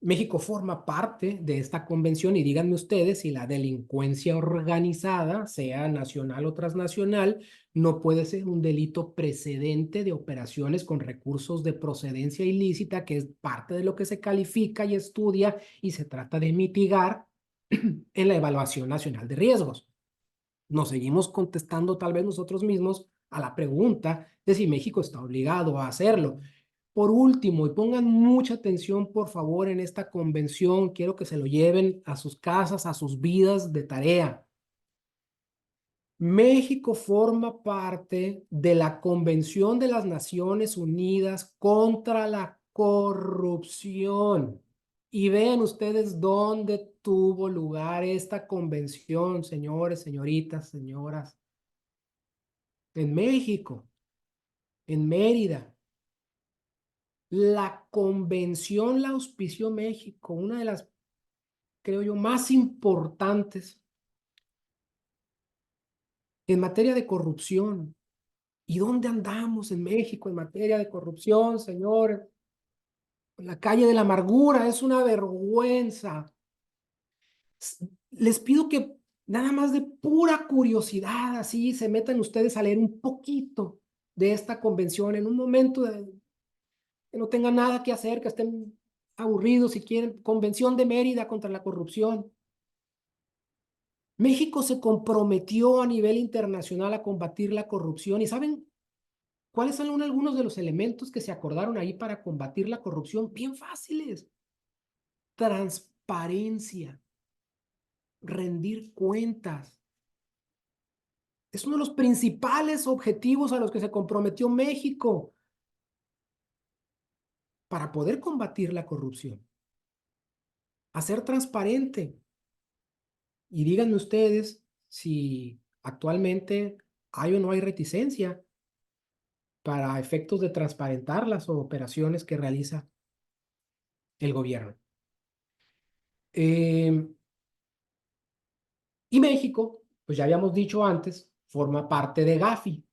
México forma parte de esta convención y díganme ustedes si la delincuencia organizada, sea nacional o transnacional, no puede ser un delito precedente de operaciones con recursos de procedencia ilícita, que es parte de lo que se califica y estudia y se trata de mitigar en la evaluación nacional de riesgos. Nos seguimos contestando tal vez nosotros mismos a la pregunta de si México está obligado a hacerlo. Por último, y pongan mucha atención por favor en esta convención, quiero que se lo lleven a sus casas, a sus vidas de tarea. México forma parte de la Convención de las Naciones Unidas contra la corrupción. Y vean ustedes dónde tuvo lugar esta convención, señores, señoritas, señoras. En México, en Mérida. La convención la auspició México, una de las, creo yo, más importantes en materia de corrupción. ¿Y dónde andamos en México en materia de corrupción, señores? En la calle de la amargura, es una vergüenza. Les pido que nada más de pura curiosidad, así se metan ustedes a leer un poquito de esta convención en un momento que no tengan nada que hacer, que estén aburridos si quieren. Convención de Mérida contra la corrupción. México se comprometió a nivel internacional a combatir la corrupción. ¿Y saben cuáles son algunos de los elementos que se acordaron ahí para combatir la corrupción? Bien fáciles. Transparencia, rendir cuentas. Es uno de los principales objetivos a los que se comprometió México para poder combatir la corrupción. A ser transparente. Y díganme ustedes si actualmente hay o no hay reticencia para efectos de transparentar las operaciones que realiza el gobierno. Y México, pues ya habíamos dicho antes, forma parte de Gafi.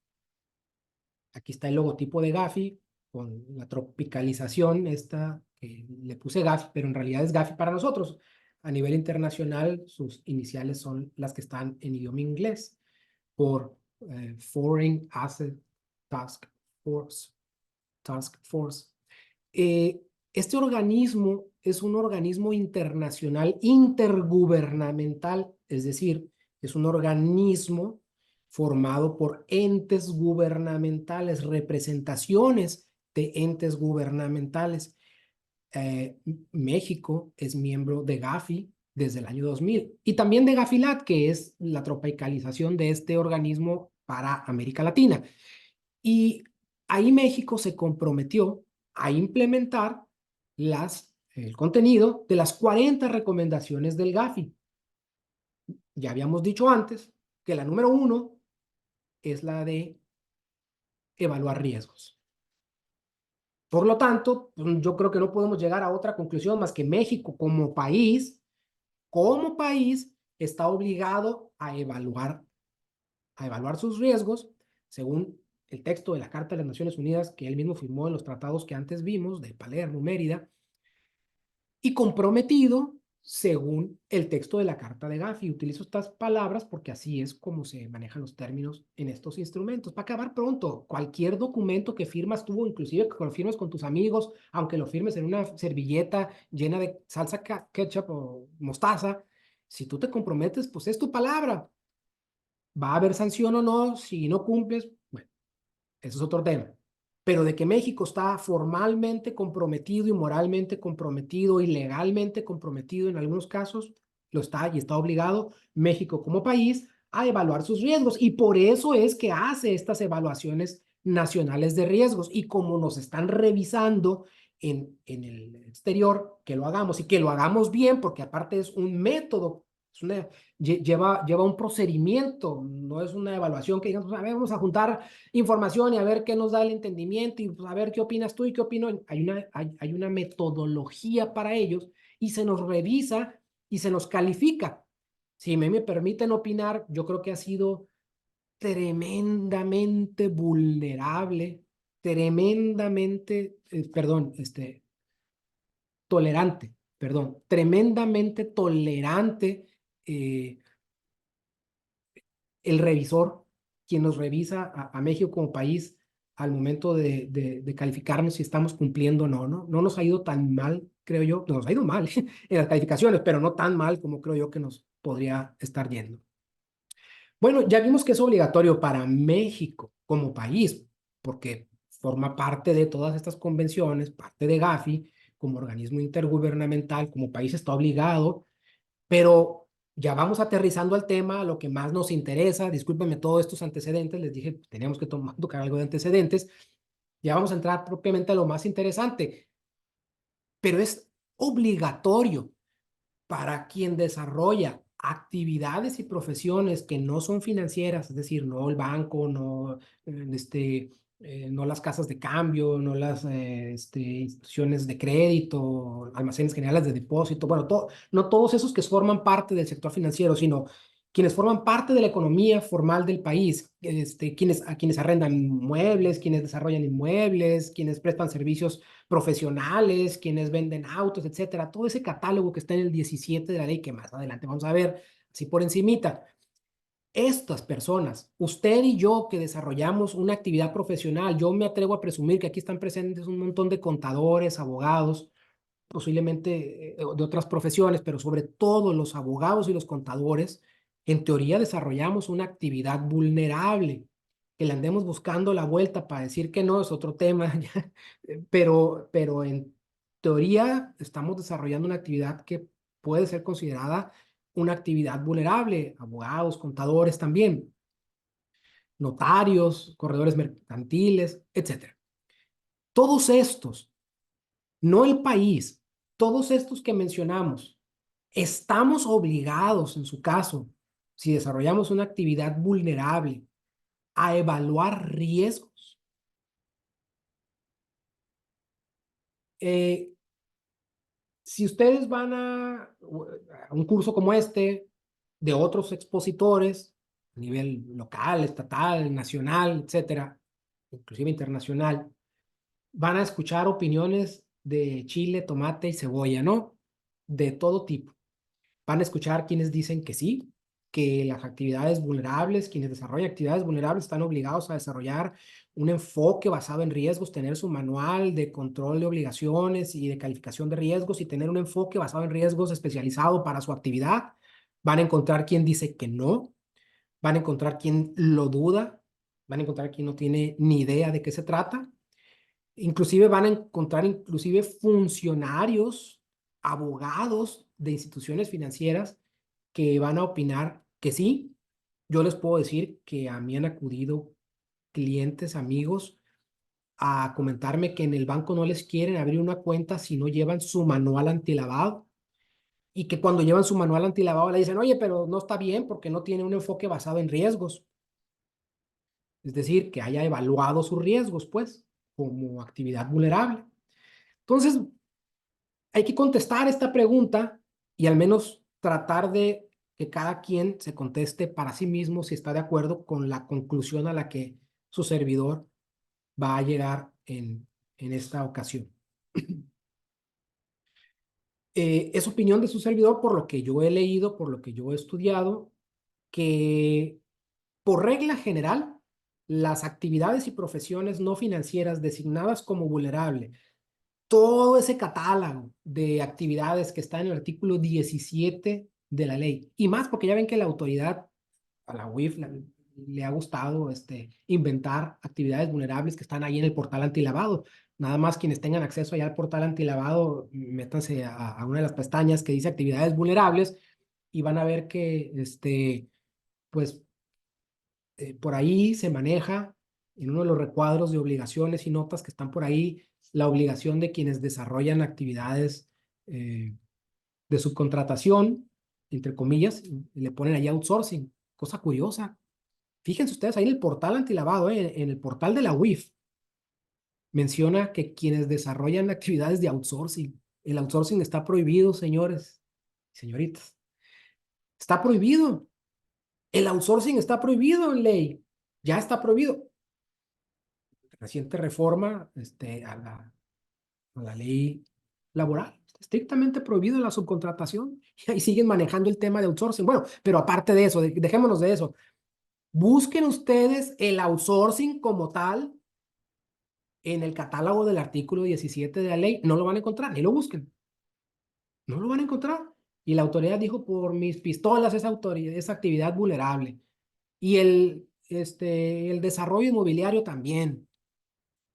Aquí está el logotipo de Gafi con la tropicalización esta que le puse Gafi, pero en realidad es Gafi para nosotros. A nivel internacional, sus iniciales son las que están en idioma inglés por Foreign Asset Task Force. Task Force. Este organismo es un organismo internacional intergubernamental, es decir, es un organismo formado por entes gubernamentales, representaciones de entes gubernamentales. México es miembro de Gafi desde el año 2000 y también de Gafilat, que es la tropicalización de este organismo para América Latina. Y ahí México se comprometió a implementar el contenido de las 40 recomendaciones del Gafi. Ya habíamos dicho antes que la número uno es la de evaluar riesgos. Por lo tanto, yo creo que no podemos llegar a otra conclusión más que México como país, está obligado a evaluar sus riesgos según el texto de la Carta de las Naciones Unidas que él mismo firmó en los tratados que antes vimos, de Palermo, Mérida, y comprometido según el texto de la Carta de Gafi. Utilizo estas palabras porque así es como se manejan los términos en estos instrumentos. Para acabar pronto, cualquier documento que firmas tú, inclusive que lo firmes con tus amigos, aunque lo firmes en una servilleta llena de salsa ketchup o mostaza, si tú te comprometes, pues es tu palabra. Va a haber sanción o no, si no cumples, bueno, eso es otro tema. Pero de que México está formalmente comprometido y moralmente comprometido y legalmente comprometido en algunos casos, lo está y está obligado México como país a evaluar sus riesgos. Y por eso es que hace estas evaluaciones nacionales de riesgos. Y como nos están revisando en el exterior, que lo hagamos y que lo hagamos bien, porque aparte es un método, es una, lleva un procedimiento, no es una evaluación que digamos, a ver, vamos a juntar información y a ver qué nos da el entendimiento y pues, a ver qué opinas tú y qué opino. Hay una metodología para ellos y se nos revisa y se nos califica. Si me permiten opinar, yo creo que ha sido tremendamente vulnerable, tremendamente, tolerante, perdón, tremendamente tolerante eh, el revisor, quien nos revisa a México como país al momento de calificarnos si estamos cumpliendo o no, ¿no? No nos ha ido tan mal, creo yo, nos ha ido mal en las calificaciones, pero no tan mal como creo yo que nos podría estar yendo. Bueno, ya vimos que es obligatorio para México como país, porque forma parte de todas estas convenciones, parte de Gafi, como organismo intergubernamental, como país está obligado, pero ya vamos aterrizando al tema, a lo que más nos interesa. Discúlpenme todos estos antecedentes, les dije, teníamos que tocar algo de antecedentes. Ya vamos a entrar propiamente a lo más interesante, pero es obligatorio para quien desarrolla actividades y profesiones que no son financieras, es decir, no el banco, no las casas de cambio, no las instituciones de crédito, almacenes generales de depósito, bueno, no todos esos que forman parte del sector financiero, sino quienes forman parte de la economía formal del país, quienes arrendan muebles, quienes desarrollan inmuebles, quienes prestan servicios profesionales, quienes venden autos, etcétera. Todo ese catálogo que está en el 17 de la ley, que más adelante vamos a ver, así por encimita. Estas personas, usted y yo que desarrollamos una actividad profesional, yo me atrevo a presumir que aquí están presentes un montón de contadores, abogados, posiblemente de otras profesiones, pero sobre todo los abogados y los contadores, en teoría desarrollamos una actividad vulnerable. Que le andemos buscando la vuelta para decir que no es otro tema, pero en teoría estamos desarrollando una actividad que puede ser considerada una actividad vulnerable, abogados, contadores también, notarios, corredores mercantiles, etcétera. Todos estos, no el país, todos estos que mencionamos, estamos obligados, en su caso, si desarrollamos una actividad vulnerable, a evaluar riesgos. Eh, si ustedes van a un curso como este, de otros expositores, a nivel local, estatal, nacional, etcétera, inclusive internacional, van a escuchar opiniones de chile, tomate y cebolla, ¿no? De todo tipo. Van a escuchar quienes dicen que sí, que las actividades vulnerables, quienes desarrollan actividades vulnerables están obligados a desarrollar un enfoque basado en riesgos, tener su manual de control de obligaciones y de calificación de riesgos y tener un enfoque basado en riesgos especializado para su actividad. Van a encontrar quien dice que no, van a encontrar quien lo duda, van a encontrar quien no tiene ni idea de qué se trata. Inclusive van a encontrar inclusive funcionarios, abogados de instituciones financieras que van a opinar que sí. Yo les puedo decir que a mí han acudido clientes, amigos, a comentarme que en el banco no les quieren abrir una cuenta si no llevan su manual antilavado y que cuando llevan su manual antilavado le dicen, oye, pero no está bien porque no tiene un enfoque basado en riesgos. Es decir, que haya evaluado sus riesgos, pues, como actividad vulnerable. Entonces, hay que contestar esta pregunta y al menos tratar de que cada quien se conteste para sí mismo si está de acuerdo con la conclusión a la que su servidor va a llegar en esta ocasión. Es opinión de su servidor por lo que yo he leído, por lo que yo he estudiado, que por regla general, las actividades y profesiones no financieras designadas como vulnerable, todo ese catálogo de actividades que está en el artículo 17 de la ley, y más porque ya ven que la autoridad, a la UIF, le ha gustado inventar actividades vulnerables que están ahí en el portal antilavado. Nada más quienes tengan acceso allá al portal antilavado, métanse a una de las pestañas que dice actividades vulnerables y van a ver que pues por ahí se maneja en uno de los recuadros de obligaciones y notas que están por ahí la obligación de quienes desarrollan actividades de subcontratación, entre comillas, y le ponen ahí outsourcing. Cosa curiosa. Fíjense ustedes ahí en el portal antilavado, en el portal de la UIF, menciona que quienes desarrollan actividades de outsourcing, el outsourcing está prohibido, señores, señoritas. Está prohibido. El outsourcing está prohibido en ley. Ya está prohibido. Reciente reforma a la ley laboral. Estrictamente prohibido la subcontratación. Y ahí siguen manejando el tema de outsourcing. Bueno, pero aparte de eso, dejémonos de eso. Busquen ustedes el outsourcing como tal en el catálogo del artículo 17 de la ley. No lo van a encontrar, ni lo busquen. No lo van a encontrar. Y la autoridad dijo, por mis pistolas, esa actividad vulnerable. Y el desarrollo inmobiliario también.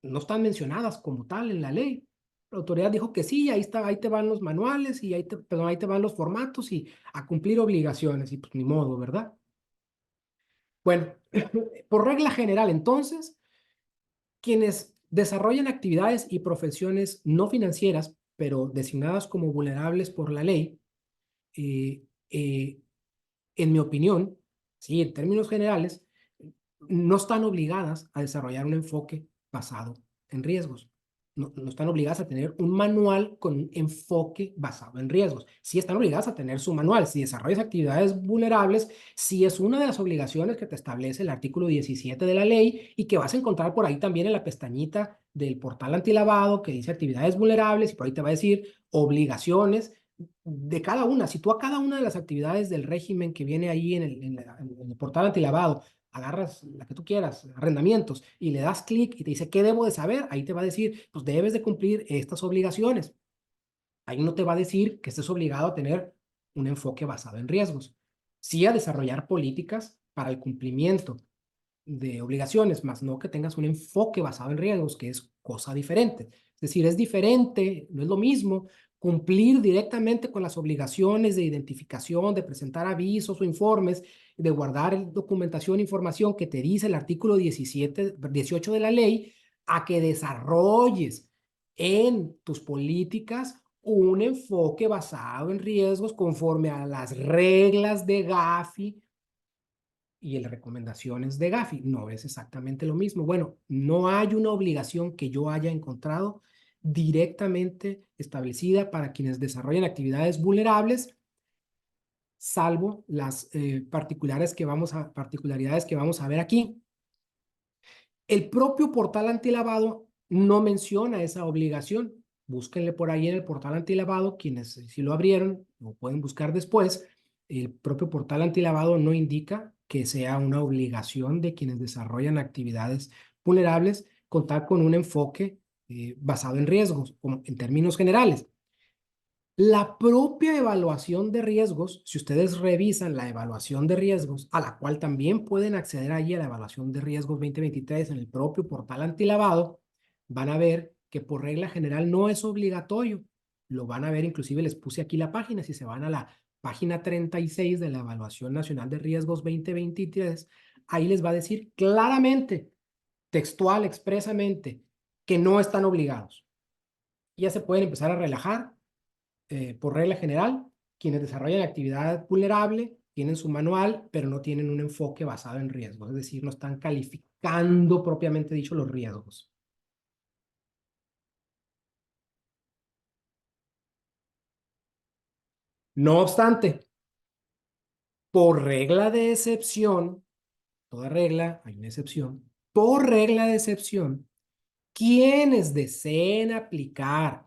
No están mencionadas como tal en la ley. La autoridad dijo que sí, ahí está, ahí te van los manuales y ahí te van los formatos y a cumplir obligaciones y pues ni modo, ¿verdad? Bueno, por regla general, entonces, quienes desarrollan actividades y profesiones no financieras, pero designadas como vulnerables por la ley, eh, eh, en mi opinión, sí, en términos generales, no están obligadas a desarrollar un enfoque basado en riesgos. No están obligadas a tener un manual con un enfoque basado en riesgos. Sí están obligadas a tener su manual. Si desarrollas actividades vulnerables, sí es una de las obligaciones que te establece el artículo 17 de la ley y que vas a encontrar por ahí también en la pestañita del portal antilavado que dice actividades vulnerables y por ahí te va a decir obligaciones de cada una. Si tú a cada una de las actividades del régimen que viene ahí en el portal antilavado agarras la que tú quieras, arrendamientos, y le das clic y te dice, ¿qué debo de saber? Ahí te va a decir, pues debes de cumplir estas obligaciones. Ahí no te va a decir que estés obligado a tener un enfoque basado en riesgos. Sí a desarrollar políticas para el cumplimiento de obligaciones, más no que tengas un enfoque basado en riesgos, que es cosa diferente. Es decir, es diferente, no es lo mismo cumplir directamente con las obligaciones de identificación, de presentar avisos o informes, de guardar documentación e información que te dice el artículo 18 de la ley, a que desarrolles en tus políticas un enfoque basado en riesgos conforme a las reglas de Gafi y las recomendaciones de Gafi. No es exactamente lo mismo. Bueno, no hay una obligación que yo haya encontrado directamente establecida para quienes desarrollan actividades vulnerables, salvo las particularidades que vamos a ver aquí. El propio portal antilavado no menciona esa obligación. Búsquenle por ahí en el portal antilavado, quienes si lo abrieron, lo pueden buscar después. El propio portal antilavado no indica que sea una obligación de quienes desarrollan actividades vulnerables contar con un enfoque basado en riesgos, como en términos generales. La propia evaluación de riesgos, si ustedes revisan la evaluación de riesgos, a la cual también pueden acceder allí a la evaluación de riesgos 2023 en el propio portal antilavado, van a ver que por regla general no es obligatorio. Lo van a ver, inclusive les puse aquí la página, si se van a la página 36 de la Evaluación Nacional de Riesgos 2023, ahí les va a decir claramente, textual, expresamente, que no están obligados. Ya se pueden empezar a relajar por regla general, quienes desarrollan actividad vulnerable tienen su manual, pero no tienen un enfoque basado en riesgos, es decir, no están calificando propiamente dicho los riesgos. No obstante, por regla de excepción, toda regla hay una excepción, por regla de excepción, quienes deseen aplicar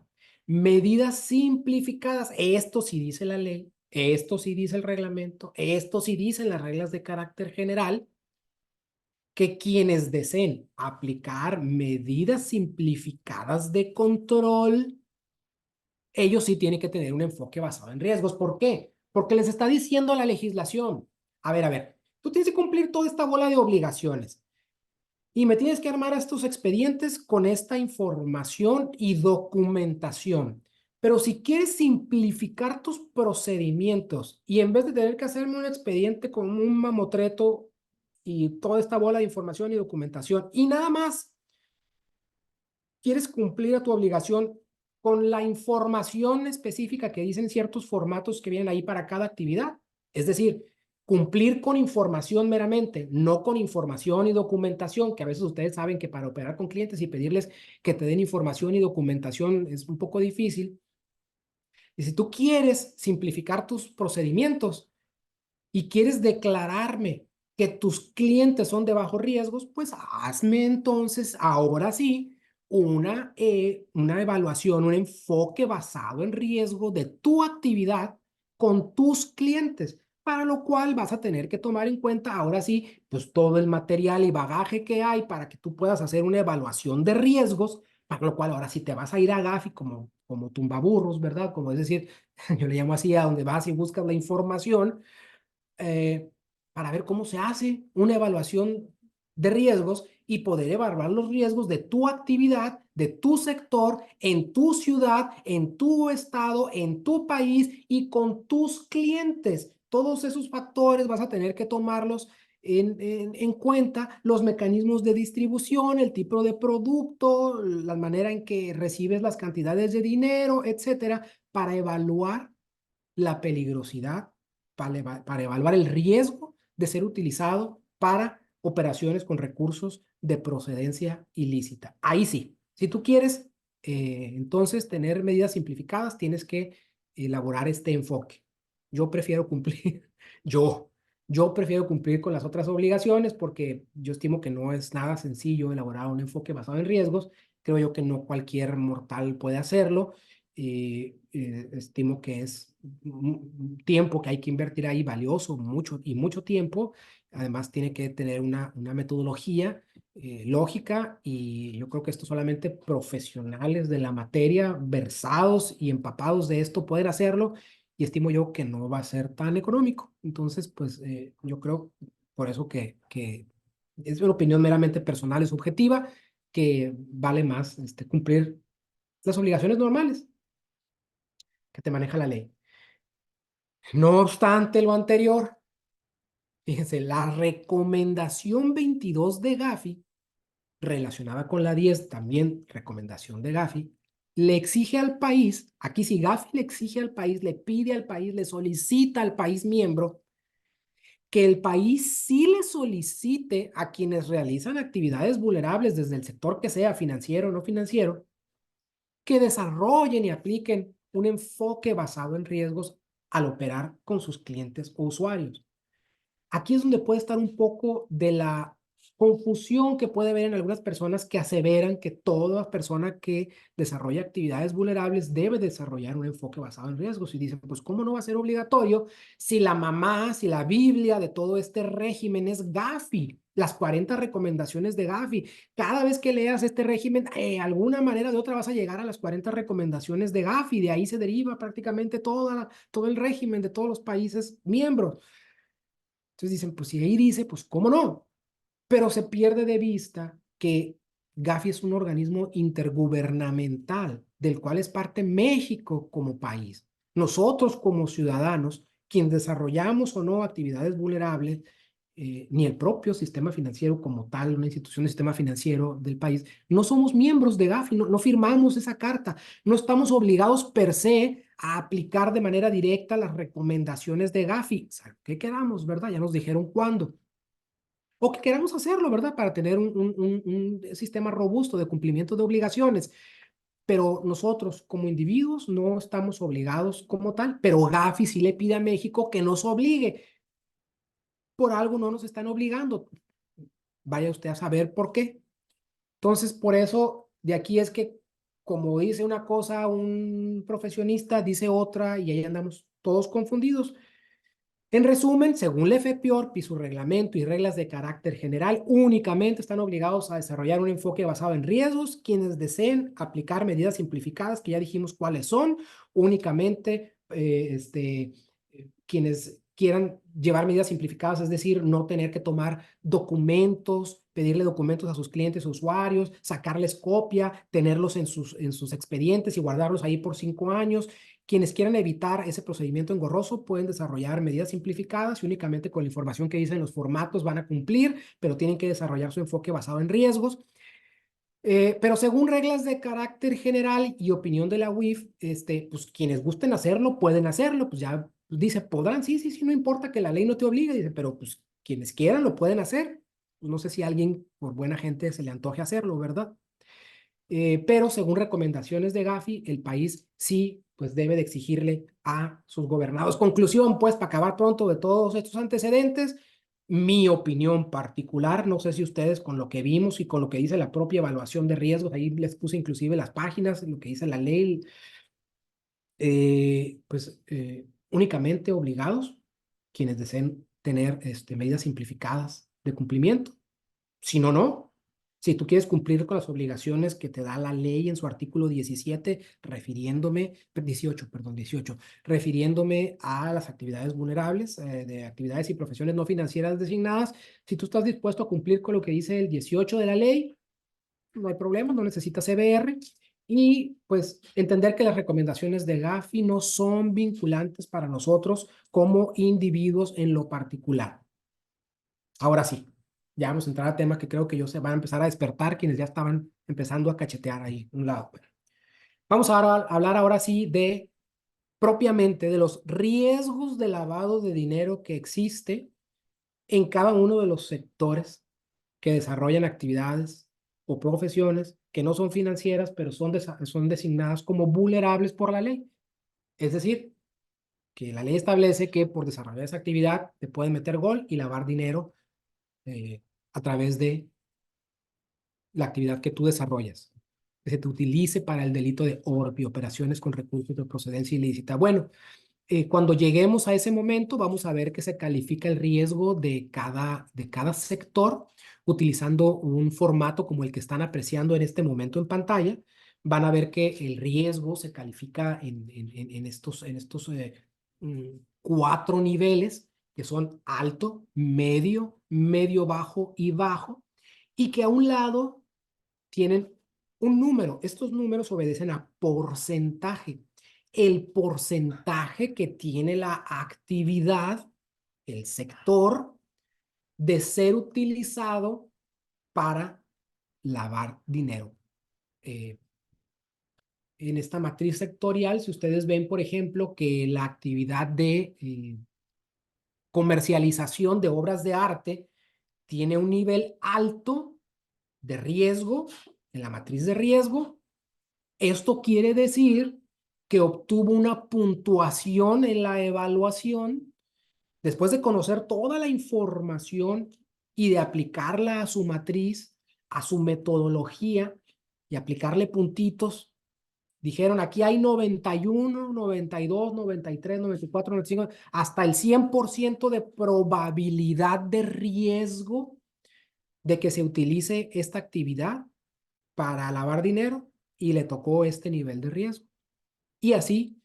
medidas simplificadas, esto sí dice la ley, esto sí dice el reglamento, esto sí dicen las reglas de carácter general, que quienes deseen aplicar medidas simplificadas de control, ellos sí tienen que tener un enfoque basado en riesgos. ¿Por qué? Porque les está diciendo la legislación, a ver, tú tienes que cumplir toda esta bola de obligaciones y me tienes que armar estos expedientes con esta información y documentación. Pero si quieres simplificar tus procedimientos y en vez de tener que hacerme un expediente con un mamotreto y toda esta bola de información y documentación y nada más quieres cumplir a tu obligación con la información específica que dicen ciertos formatos que vienen ahí para cada actividad, es decir, cumplir con información meramente, no con información y documentación, que a veces ustedes saben que para operar con clientes y pedirles que te den información y documentación es un poco difícil. Y si tú quieres simplificar tus procedimientos y quieres declararme que tus clientes son de bajos riesgos, pues hazme entonces, ahora sí, una evaluación, un enfoque basado en riesgo de tu actividad con tus clientes, para lo cual vas a tener que tomar en cuenta ahora sí, pues todo el material y bagaje que hay para que tú puedas hacer una evaluación de riesgos, para lo cual ahora sí te vas a ir a Gafi como tumbaburros, ¿verdad? Como es decir, yo le llamo así a donde vas y buscas la información eh, para ver cómo se hace una evaluación de riesgos y poder evaluar los riesgos de tu actividad, de tu sector, en tu ciudad, en tu estado, en tu país y con tus clientes. Todos esos factores vas a tener que tomarlos en cuenta, los mecanismos de distribución, el tipo de producto, la manera en que recibes las cantidades de dinero, etcétera, para evaluar la peligrosidad, para evaluar el riesgo de ser utilizado para operaciones con recursos de procedencia ilícita. Ahí sí, si tú quieres entonces tener medidas simplificadas, tienes que elaborar este enfoque. Yo prefiero cumplir, yo, yo prefiero cumplir con las otras obligaciones porque yo estimo que no es nada sencillo elaborar un enfoque basado en riesgos. Creo yo que no cualquier mortal puede hacerlo. Estimo que es un tiempo que hay que invertir ahí valioso, mucho tiempo. Además, tiene que tener una metodología lógica y yo creo que esto solamente profesionales de la materia, versados y empapados de esto pueden hacerlo y estimo yo que no va a ser tan económico. Entonces, pues yo creo por eso que es una opinión meramente personal y subjetiva que vale más cumplir las obligaciones normales que te maneja la ley. No obstante lo anterior, fíjense, la recomendación 22 de Gafi, relacionada con la 10, también recomendación de Gafi, le exige al país, aquí si Gafi le exige al país, le pide al país, le solicita al país miembro, que el país sí le solicite a quienes realizan actividades vulnerables desde el sector que sea, financiero o no financiero, que desarrollen y apliquen un enfoque basado en riesgos al operar con sus clientes o usuarios. Aquí es donde puede estar un poco de la confusión que puede haber en algunas personas que aseveran que toda persona que desarrolla actividades vulnerables debe desarrollar un enfoque basado en riesgos. Y dicen, pues, ¿cómo no va a ser obligatorio si la mamá, si la Biblia de todo este régimen es Gafi? Las 40 recomendaciones de Gafi. Cada vez que leas este régimen, de alguna manera o de otra vas a llegar a las 40 recomendaciones de Gafi. De ahí se deriva prácticamente todo el régimen de todos los países miembros. Entonces dicen, pues si ahí dice, pues cómo no, pero se pierde de vista que Gafi es un organismo intergubernamental del cual es parte México como país. Nosotros como ciudadanos, quienes desarrollamos o no actividades vulnerables, ni el propio sistema financiero como tal, una institución del sistema financiero del país, no somos miembros de Gafi, no firmamos esa carta, no estamos obligados per se a aplicar de manera directa las recomendaciones de Gafi. O sea, ¿qué queramos, verdad? Ya nos dijeron cuándo. O que queramos hacerlo, ¿verdad? Para tener un sistema robusto de cumplimiento de obligaciones. Pero nosotros como individuos no estamos obligados como tal, pero Gafi sí le pide a México que nos obligue. Por algo no nos están obligando. Vaya usted a saber por qué. Entonces, por eso, de aquí es que, como dice una cosa un profesionista, dice otra y ahí andamos todos confundidos. En resumen, según la FEPIORP y su reglamento y reglas de carácter general, únicamente están obligados a desarrollar un enfoque basado en riesgos quienes deseen aplicar medidas simplificadas, que ya dijimos cuáles son, únicamente quienes quieran llevar medidas simplificadas, es decir, no tener que tomar documentos, pedirle documentos a sus clientes o usuarios, sacarles copia, tenerlos en sus expedientes y guardarlos ahí por 5 años. Quienes quieran evitar ese procedimiento engorroso pueden desarrollar medidas simplificadas y únicamente con la información que dicen los formatos van a cumplir, pero tienen que desarrollar su enfoque basado en riesgos. Pero según reglas de carácter general y opinión de la UIF, pues quienes gusten hacerlo pueden hacerlo, pues ya dice, podrán, sí, sí, sí, no importa que la ley no te obligue, dice, pero pues quienes quieran lo pueden hacer. Pues no sé si a alguien por buena gente se le antoje hacerlo, ¿verdad? Pero según recomendaciones de Gafi, el país sí pues debe de exigirle a sus gobernados. Conclusión, pues, para acabar pronto de todos estos antecedentes, mi opinión particular, no sé si ustedes con lo que vimos y con lo que dice la propia evaluación de riesgos, ahí les puse inclusive las páginas, lo que dice la ley, únicamente obligados quienes deseen tener medidas simplificadas de cumplimiento. Si no, no. Si tú quieres cumplir con las obligaciones que te da la ley en su artículo 17, 18, perdón, 18, refiriéndome a las actividades vulnerables, de actividades y profesiones no financieras designadas, si tú estás dispuesto a cumplir con lo que dice el 18 de la ley, no hay problema, no necesitas CBR. Y pues entender que las recomendaciones de Gafi no son vinculantes para nosotros como individuos en lo particular. Ahora sí, ya vamos a entrar a temas que creo que ellos se van a empezar a despertar, quienes ya estaban empezando a cachetear ahí un lado. Vamos a hablar ahora sí de propiamente de los riesgos de lavado de dinero que existe en cada uno de los sectores que desarrollan actividades o profesiones que no son financieras, pero son designadas como vulnerables por la ley. Es decir, que la ley establece que por desarrollar esa actividad te pueden meter gol y lavar dinero a través de la actividad que tú desarrollas, que se te utilice para el delito de operaciones con recursos de procedencia ilícita. Bueno, cuando lleguemos a ese momento, vamos a ver que se califica el riesgo de cada sector utilizando un formato como el que están apreciando en este momento en pantalla. Van a ver que el riesgo se califica en estos 4 niveles, que son alto, medio bajo y bajo, y que a un lado tienen un número. Estos números obedecen a porcentaje. El porcentaje que tiene la actividad, el sector, de ser utilizado para lavar dinero. En esta matriz sectorial, si ustedes ven, por ejemplo, que la actividad de comercialización de obras de arte tiene un nivel alto de riesgo en la matriz de riesgo. Esto quiere decir que obtuvo una puntuación en la evaluación después de conocer toda la información y de aplicarla a su matriz, a su metodología y aplicarle puntitos. Dijeron, aquí hay 91, 92, 93, 94, 95, hasta el 100% de probabilidad de riesgo de que se utilice esta actividad para lavar dinero y le tocó este nivel de riesgo. Y así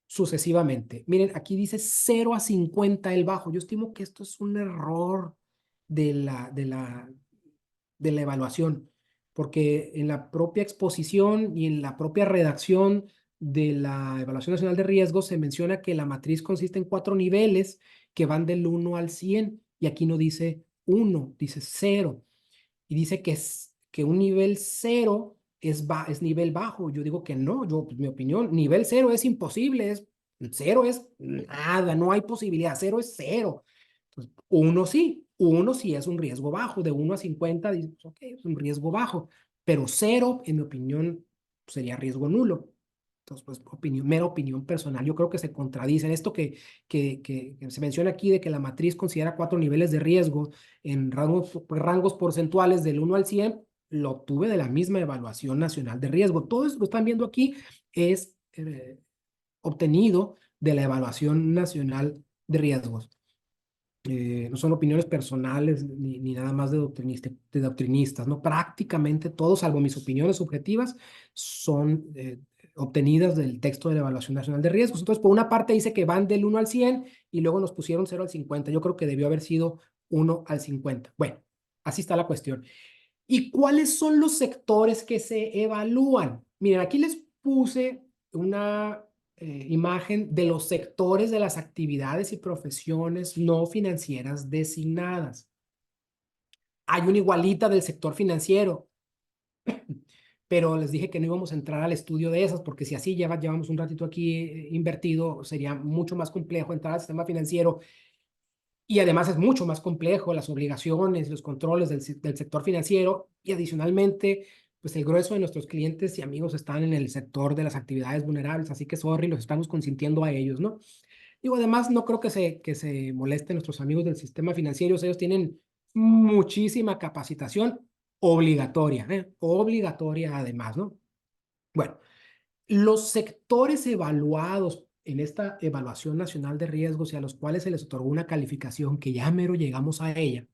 sucesivamente. Miren, aquí dice 0 a 50 el bajo. Yo estimo que esto es un error de la evaluación, porque en la propia exposición y en la propia redacción de la Evaluación Nacional de Riesgos se menciona que la matriz consiste en 4 niveles que van del 1 al 100 y aquí no dice 1, dice 0. Y dice que un nivel 0 es nivel bajo. Yo digo que no, pues, mi opinión, nivel 0 es imposible, 0 es nada, no hay posibilidad, 0 es 0. Entonces, 1 sí es un riesgo bajo, de 1 a 50, dices, ok, es un riesgo bajo, pero 0, en mi opinión, sería riesgo nulo. Entonces, pues, mera opinión personal. Yo creo que se contradicen. Esto que se menciona aquí de que la matriz considera 4 niveles de riesgo en rangos porcentuales del 1 al 100, lo obtuve de la misma Evaluación Nacional de Riesgo. Todo eso que están viendo aquí es obtenido de la Evaluación Nacional de Riesgos. No son opiniones personales ni nada más de doctrinistas, ¿no? Prácticamente todos, salvo mis opiniones subjetivas, son obtenidas del texto de la Evaluación Nacional de Riesgos. Entonces, por una parte dice que van del 1 al 100 y luego nos pusieron 0 al 50. Yo creo que debió haber sido 1 al 50. Bueno, así está la cuestión. ¿Y cuáles son los sectores que se evalúan? Miren, aquí les puse una imagen de los sectores de las actividades y profesiones no financieras designadas. Hay una igualita del sector financiero, pero les dije que no íbamos a entrar al estudio de esas, porque si así llevamos un ratito aquí invertido, sería mucho más complejo entrar al sistema financiero. Y además es mucho más complejo las obligaciones, los controles del sector financiero, y adicionalmente, pues el grueso de nuestros clientes y amigos están en el sector de las actividades vulnerables, así que sorry, los estamos consintiendo a ellos, ¿no? Digo, además, no creo que se molesten nuestros amigos del sistema financiero. Ellos tienen muchísima capacitación obligatoria, obligatoria además, ¿no? Bueno, los sectores evaluados en esta Evaluación Nacional de Riesgos y a los cuales se les otorgó una calificación que ya mero llegamos a ella,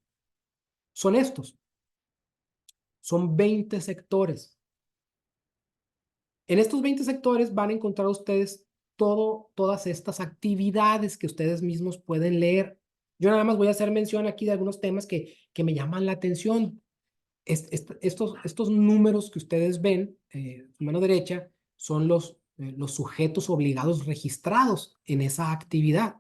son estos. Son 20 sectores. En estos 20 sectores van a encontrar ustedes todas estas actividades que ustedes mismos pueden leer. Yo nada más voy a hacer mención aquí de algunos temas que me llaman la atención. Estos números que ustedes ven, su mano derecha, son los sujetos obligados registrados en esa actividad.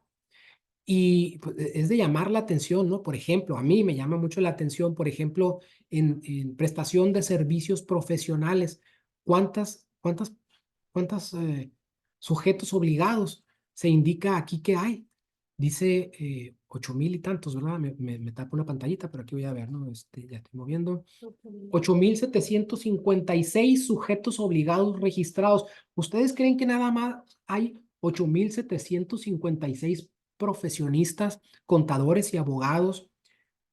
Y pues, es de llamar la atención, ¿no? Por ejemplo, a mí me llama mucho la atención, por ejemplo, en prestación de servicios profesionales, ¿cuántas sujetos obligados se indica aquí que hay? Dice 8,000 y tantos, ¿verdad? Me tapa una pantallita, pero aquí voy a ver, ¿no? Ya estoy moviendo. 8,756 sujetos obligados registrados. ¿Ustedes creen que nada más hay 8,756 profesionistas, contadores y abogados,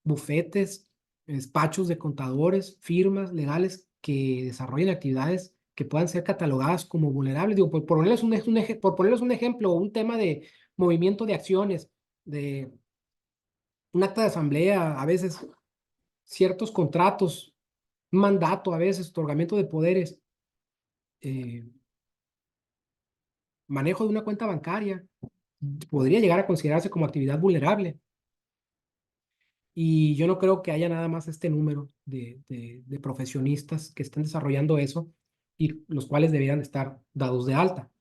bufetes, despachos de contadores, firmas legales que desarrollen actividades que puedan ser catalogadas como vulnerables? Digo, por ponerles por ponerles un ejemplo, un tema de movimiento de acciones, de un acta de asamblea, a veces ciertos contratos, un mandato, a veces otorgamiento de poderes, eh, manejo de una cuenta bancaria, podría llegar a considerarse como actividad vulnerable. Y yo no creo que haya nada más este número de profesionistas que estén desarrollando eso y los cuales deberían estar dados de alta.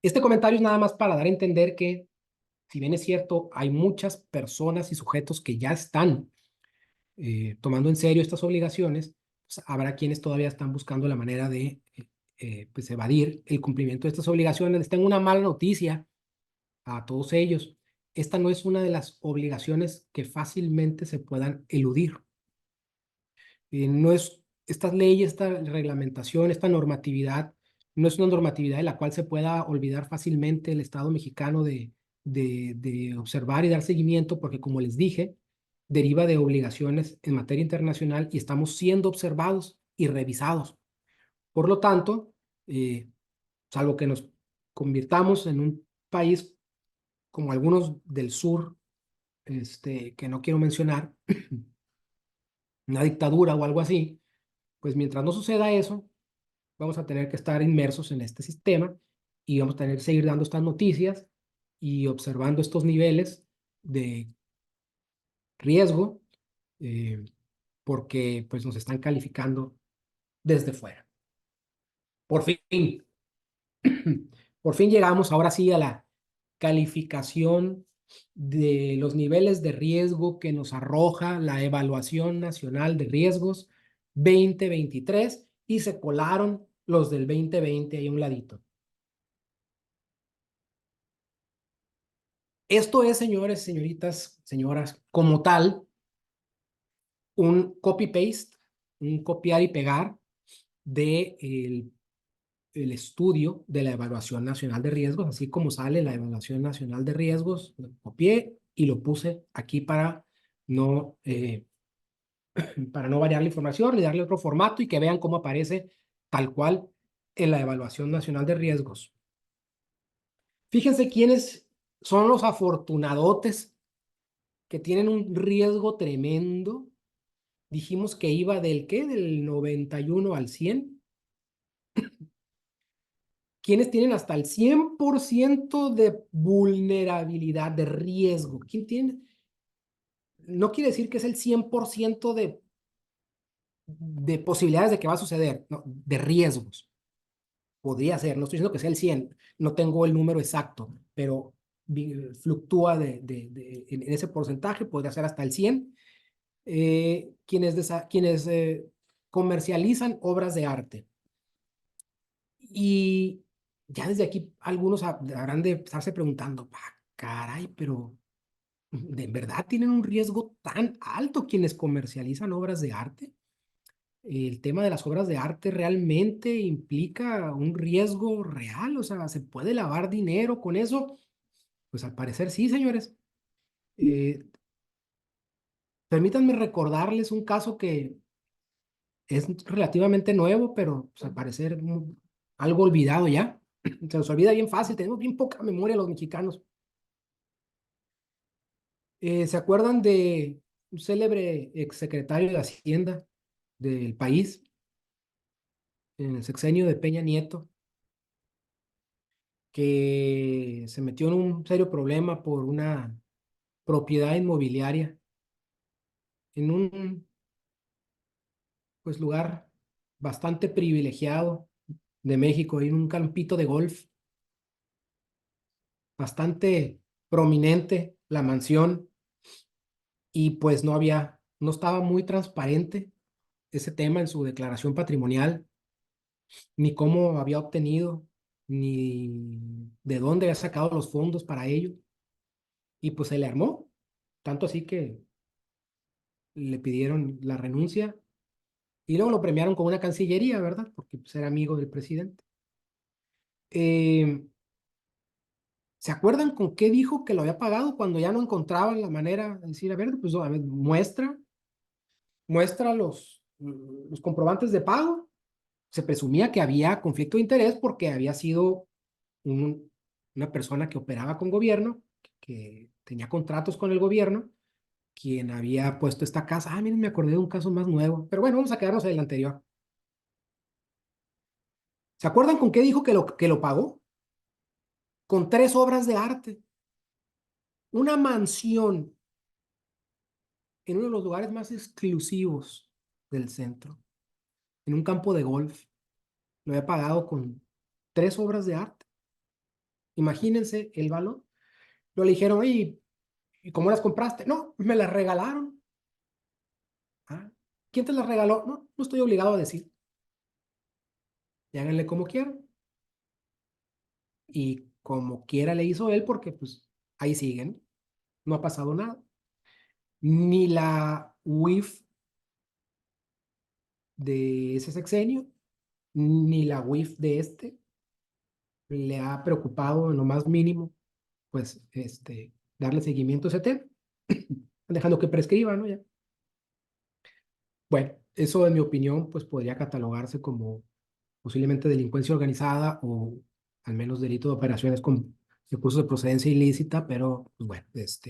Este comentario es nada más para dar a entender que, si bien es cierto, hay muchas personas y sujetos que ya están tomando en serio estas obligaciones, pues habrá quienes todavía están buscando la manera de pues evadir el cumplimiento de estas obligaciones. Les tengo una mala noticia a todos ellos. Esta no es una de las obligaciones que fácilmente se puedan eludir. No es estas leyes, esta reglamentación, esta normatividad, no es una normatividad de la cual se pueda olvidar fácilmente el Estado mexicano de observar y dar seguimiento, porque como les dije, deriva de obligaciones en materia internacional y estamos siendo observados y revisados. Por lo tanto, salvo que nos convirtamos en un país como algunos del sur, que no quiero mencionar, una dictadura o algo así, pues mientras no suceda eso, vamos a tener que estar inmersos en este sistema y vamos a tener que seguir dando estas noticias y observando estos niveles de riesgo, eh, porque pues nos están calificando desde fuera. Por fin. Por fin llegamos ahora sí a la calificación de los niveles de riesgo que nos arroja la Evaluación Nacional de Riesgos 2023 y se colaron los del 2020 ahí a un ladito. Esto es, señores, señoritas, señoras, como tal, un copy-paste, un copiar y pegar de el estudio de la Evaluación Nacional de Riesgos, así como sale la Evaluación Nacional de Riesgos, lo copié y lo puse aquí no, para no variar la información y darle otro formato y que vean cómo aparece tal cual en la Evaluación Nacional de Riesgos. Fíjense quiénes son los afortunadotes que tienen un riesgo tremendo. Dijimos que iba del ¿qué? Del 91 al 100. ¿Quiénes tienen hasta el 100% de vulnerabilidad, de riesgo? ¿Quién tiene? No quiere decir que es el 100% de posibilidades de que va a suceder, no, de riesgos. Podría ser, no estoy diciendo que sea el 100, no tengo el número exacto, pero fluctúa en ese porcentaje, podría ser hasta el 100. Quienes comercializan obras de arte. Y ya desde aquí algunos habrán de estarse preguntando, caray, pero ¿de verdad tienen un riesgo tan alto quienes comercializan obras de arte? El tema de las obras de arte realmente implica un riesgo real, o sea, ¿se puede lavar dinero con eso? Pues al parecer sí, señores. Eh, Permítanme recordarles un caso que es relativamente nuevo, pero pues, al parecer algo olvidado ya. Se nos olvida bien fácil, tenemos bien poca memoria los mexicanos. ¿Se acuerdan de un célebre exsecretario de Hacienda del país en el sexenio de Peña Nieto, que se metió en un serio problema por una propiedad inmobiliaria en un pues, lugar bastante privilegiado de México, en un campito de golf, bastante prominente la mansión, y pues no estaba muy transparente ese tema en su declaración patrimonial, ni cómo había obtenido, ni de dónde había sacado los fondos para ello, y pues se le armó, tanto así que le pidieron la renuncia y luego lo premiaron con una cancillería, ¿verdad? Porque pues, era amigo del presidente. Eh, ¿Se acuerdan con qué dijo que lo había pagado cuando ya no encontraban la manera de decir, a ver, pues a ver, muestra los comprobantes de pago? Se presumía que había conflicto de interés porque había sido un- una persona que operaba con gobierno, que tenía contratos con el gobierno, quien había puesto esta casa. Ah, miren, me acordé de un caso más nuevo, pero bueno, vamos a quedarnos en el anterior. ¿Se acuerdan con qué dijo que lo pagó? Con 3 obras de arte. Una mansión en uno de los lugares más exclusivos del centro, en un campo de golf. Lo había pagado con 3 obras de arte. Imagínense el valor. Lo le dijeron, oye, ¿y cómo las compraste? No, me las regalaron. Ah, ¿quién te las regaló? No, no estoy obligado a decir. Y háganle como quieran. Y como quiera le hizo él, porque pues ahí siguen. No ha pasado nada. Ni la UIF de ese sexenio, ni la UIF de este le ha preocupado en lo más mínimo, pues, darle seguimiento a ese tema, dejando que prescriba, ¿no? Ya. Bueno, eso en mi opinión, pues podría catalogarse como posiblemente delincuencia organizada o al menos delito de operaciones con recursos de procedencia ilícita, pero pues bueno, es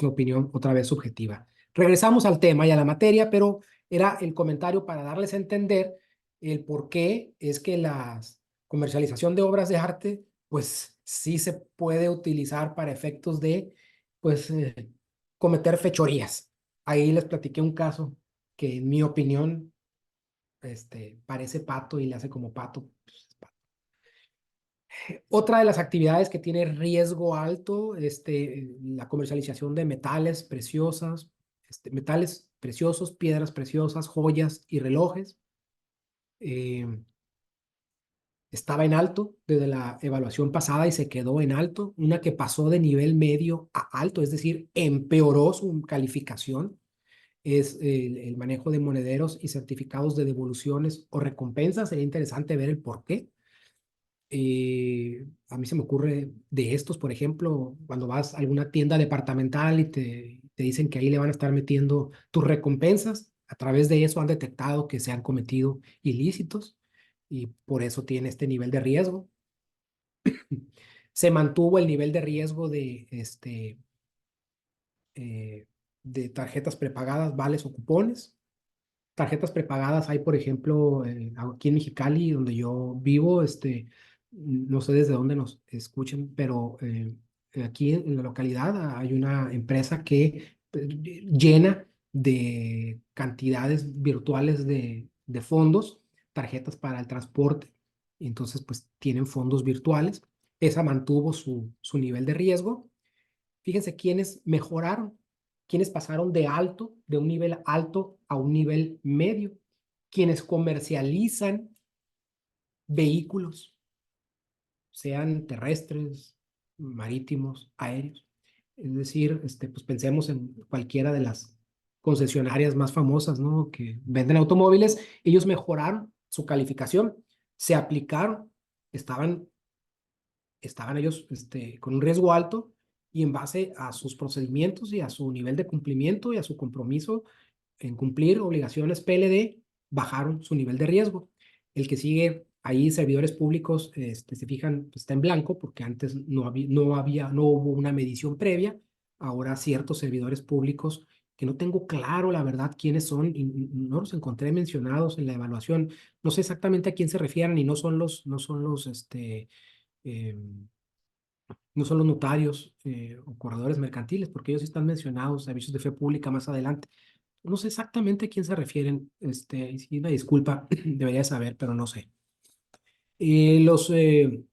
una opinión otra vez subjetiva. Regresamos al tema y a la materia, pero era el comentario para darles a entender el por qué es que la comercialización de obras de arte, pues sí se puede utilizar para efectos de, pues, cometer fechorías. Ahí les platiqué un caso que en mi opinión, parece pato y le hace como pato. Pues, es pato. Otra de las actividades que tiene riesgo alto, la comercialización de metales preciosas, metales preciosos, piedras preciosas, joyas y relojes. Eh, Estaba en alto desde la evaluación pasada y se quedó en alto. Una que pasó de nivel medio a alto, es decir, empeoró su calificación, es el manejo de monederos y certificados de devoluciones o recompensas. Sería interesante ver el por qué. A mí se me ocurre de estos, por ejemplo, cuando vas a alguna tienda departamental y te dicen que ahí le van a estar metiendo tus recompensas, a través de eso han detectado que se han cometido ilícitos y por eso tiene este nivel de riesgo. Se mantuvo el nivel de riesgo de tarjetas prepagadas, vales o cupones. Tarjetas prepagadas hay, por ejemplo, aquí en Mexicali, donde yo vivo, no sé desde dónde nos escuchen, pero aquí en la localidad hay una empresa que llena de cantidades virtuales de fondos, tarjetas para el transporte. Entonces, pues tienen fondos virtuales. Esa mantuvo su nivel de riesgo. Fíjense quiénes mejoraron, quiénes pasaron de alto, de un nivel alto a un nivel medio, quienes comercializan vehículos, sean terrestres, marítimos, aéreos. Es decir, pues pensemos en cualquiera de las concesionarias más famosas, ¿no? Que venden automóviles. Ellos mejoraron su calificación, se aplicaron, estaban ellos con un riesgo alto y en base a sus procedimientos y a su nivel de cumplimiento y a su compromiso en cumplir obligaciones PLD, bajaron su nivel de riesgo. El que sigue ahí, servidores públicos, se fijan, pues, está en blanco porque antes no hubo una medición previa. Ahora ciertos servidores públicos que no tengo claro la verdad quiénes son y no los encontré mencionados en la evaluación. No sé exactamente a quién se refieren y eh, no son los notarios o corredores mercantiles, porque ellos sí están mencionados, servicios de fe pública más adelante. No sé exactamente a quién se refieren, y sí, una disculpa, debería saber, pero no sé. Los que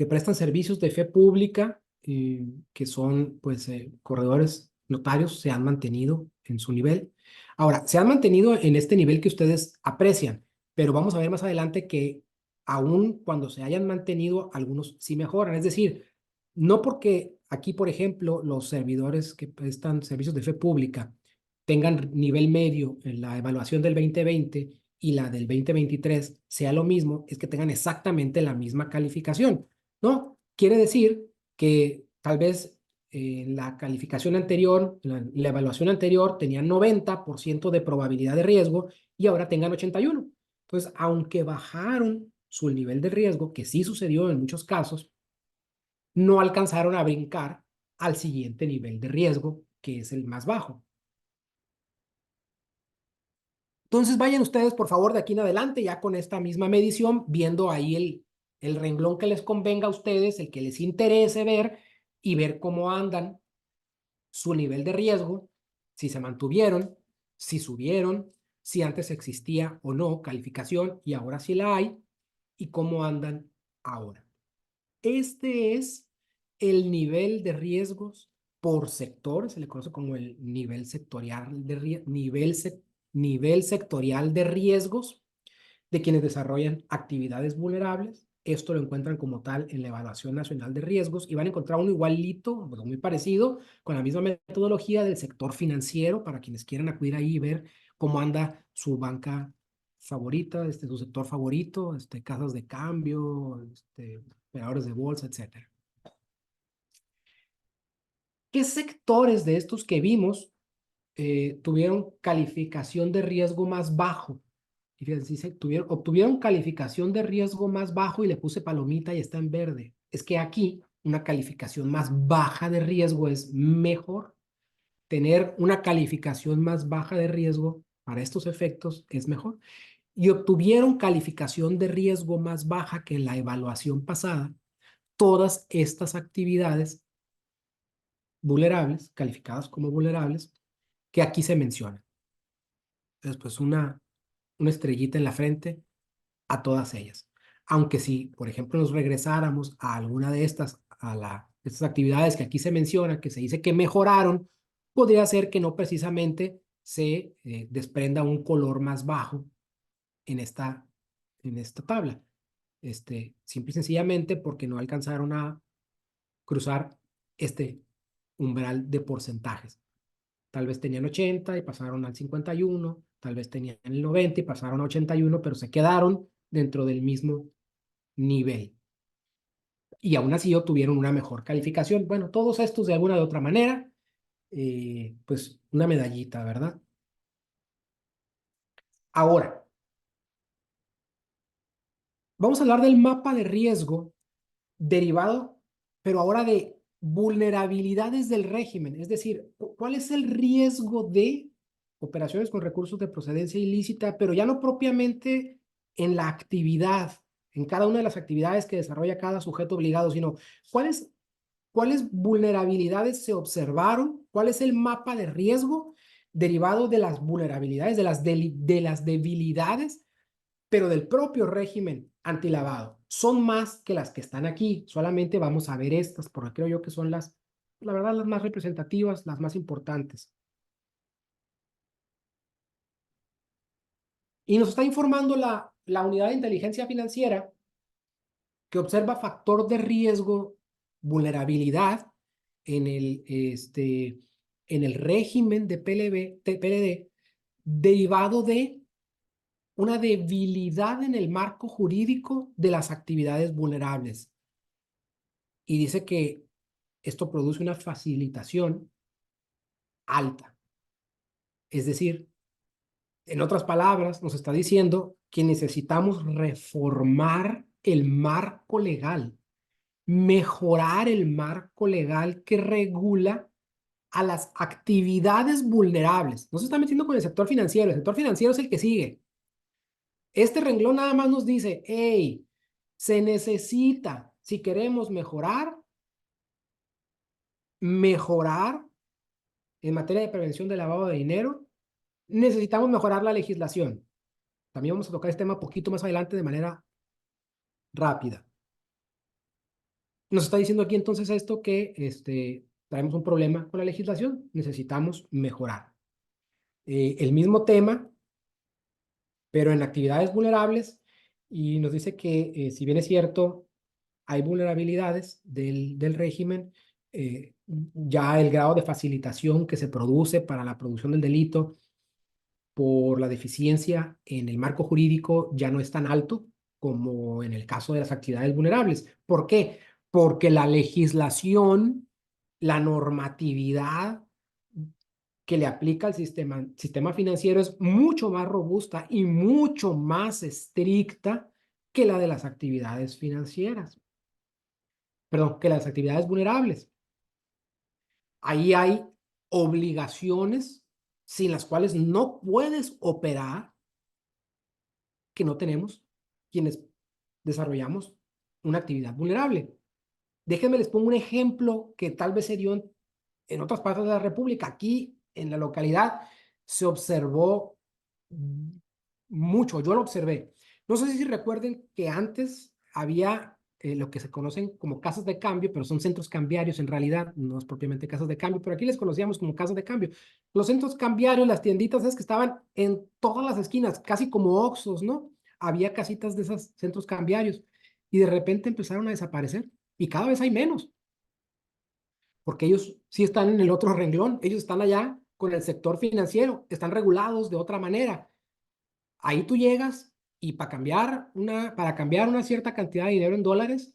prestan servicios de fe pública, que son pues corredores notarios, se han mantenido en su nivel. Ahora, se han mantenido en este nivel que ustedes aprecian, pero vamos a ver más adelante que aún cuando se hayan mantenido, algunos sí mejoran. Es decir, no porque aquí, por ejemplo, los servidores que prestan servicios de fe pública tengan nivel medio en la evaluación del 2020 y la del 2023 sea lo mismo, es que tengan exactamente la misma calificación. No, quiere decir que tal vez la calificación anterior, la evaluación anterior, tenían 90% de probabilidad de riesgo y ahora tengan 81. Entonces, aunque bajaron su nivel de riesgo, que sí sucedió en muchos casos, no alcanzaron a brincar al siguiente nivel de riesgo, que es el más bajo. Entonces, vayan ustedes, por favor, de aquí en adelante, ya con esta misma medición, viendo ahí el renglón que les convenga a ustedes, el que les interese ver y ver cómo andan su nivel de riesgo, si se mantuvieron, si subieron, si antes existía o no calificación y ahora sí la hay, y cómo andan ahora. Este es el nivel de riesgos por sector, se le conoce como el nivel sectorial de nivel sectorial de riesgos de quienes desarrollan actividades vulnerables. Esto lo encuentran como tal en la Evaluación Nacional de Riesgos y van a encontrar uno igualito, muy parecido, con la misma metodología del sector financiero para quienes quieran acudir ahí y ver cómo anda su banca favorita, su sector favorito, casas de cambio, operadores de bolsa, etcétera. ¿Qué sectores de estos que vimos tuvieron calificación de riesgo más bajo? Y fíjense, dice, obtuvieron calificación de riesgo más bajo y le puse palomita y está en verde. Es que aquí una calificación más baja de riesgo es mejor. Tener una calificación más baja de riesgo para estos efectos es mejor. Y obtuvieron calificación de riesgo más baja que en la evaluación pasada. Todas estas actividades vulnerables, calificadas como vulnerables, que aquí se mencionan. Después una estrellita en la frente a todas ellas. Aunque si, por ejemplo, nos regresáramos a alguna de estas actividades que aquí se menciona, que se dice que mejoraron, podría ser que no precisamente se desprenda un color más bajo en esta tabla. Simple y sencillamente porque no alcanzaron a cruzar este umbral de porcentajes. Tal vez tenían 80 y pasaron al 51, tal vez tenían el 90 y pasaron a 81, pero se quedaron dentro del mismo nivel. Y aún así obtuvieron una mejor calificación. Bueno, todos estos de alguna de otra manera, pues una medallita, ¿verdad? Ahora, vamos a hablar del mapa de riesgo derivado, pero ahora de vulnerabilidades del régimen. Es decir, ¿cuál es el riesgo de operaciones con recursos de procedencia ilícita, pero ya no propiamente en la actividad, en cada una de las actividades que desarrolla cada sujeto obligado, sino cuáles vulnerabilidades se observaron, cuál es el mapa de riesgo derivado de las vulnerabilidades, de las debilidades, pero del propio régimen antilavado. Son más que las que están aquí. Solamente vamos a ver estas, porque creo yo que son la verdad, las más representativas, las más importantes. Y nos está informando la unidad de inteligencia financiera que observa factor de riesgo, vulnerabilidad en el régimen de PLD derivado de una debilidad en el marco jurídico de las actividades vulnerables. Y dice que esto produce una facilitación alta. Es decir, en otras palabras, nos está diciendo que necesitamos reformar el marco legal, mejorar el marco legal que regula a las actividades vulnerables. No se está metiendo con el sector financiero. El sector financiero es el que sigue. Este renglón nada más nos dice, hey, se necesita, si queremos mejorar en materia de prevención de lavado de dinero, necesitamos mejorar la legislación. También vamos a tocar este tema un poquito más adelante de manera rápida. Nos está diciendo aquí entonces esto que traemos un problema con la legislación, necesitamos mejorar. El mismo tema, pero en actividades vulnerables, y nos dice que si bien es cierto, hay vulnerabilidades del régimen, ya el grado de facilitación que se produce para la producción del delito por la deficiencia en el marco jurídico ya no es tan alto como en el caso de las actividades vulnerables. ¿Por qué? Porque la legislación, la normatividad que le aplica al sistema financiero es mucho más robusta y mucho más estricta que la de las actividades financieras. Perdón, que las actividades vulnerables. Ahí hay obligaciones sin las cuales no puedes operar, que no tenemos quienes desarrollamos una actividad vulnerable. Déjenme les pongo un ejemplo que tal vez se dio en otras partes de la República. Aquí en la localidad se observó mucho, yo lo observé. No sé si recuerden que antes había lo que se conocen como casas de cambio, pero son centros cambiarios en realidad, no es propiamente casas de cambio, pero aquí les conocíamos como casas de cambio. Los centros cambiarios, las tienditas es que estaban en todas las esquinas, casi como Oxxos, ¿no? Había casitas de esos centros cambiarios y de repente empezaron a desaparecer y cada vez hay menos, porque ellos sí están en el otro renglón, ellos están allá con el sector financiero, están regulados de otra manera. Ahí tú llegas y para cambiar una cierta cantidad de dinero en dólares,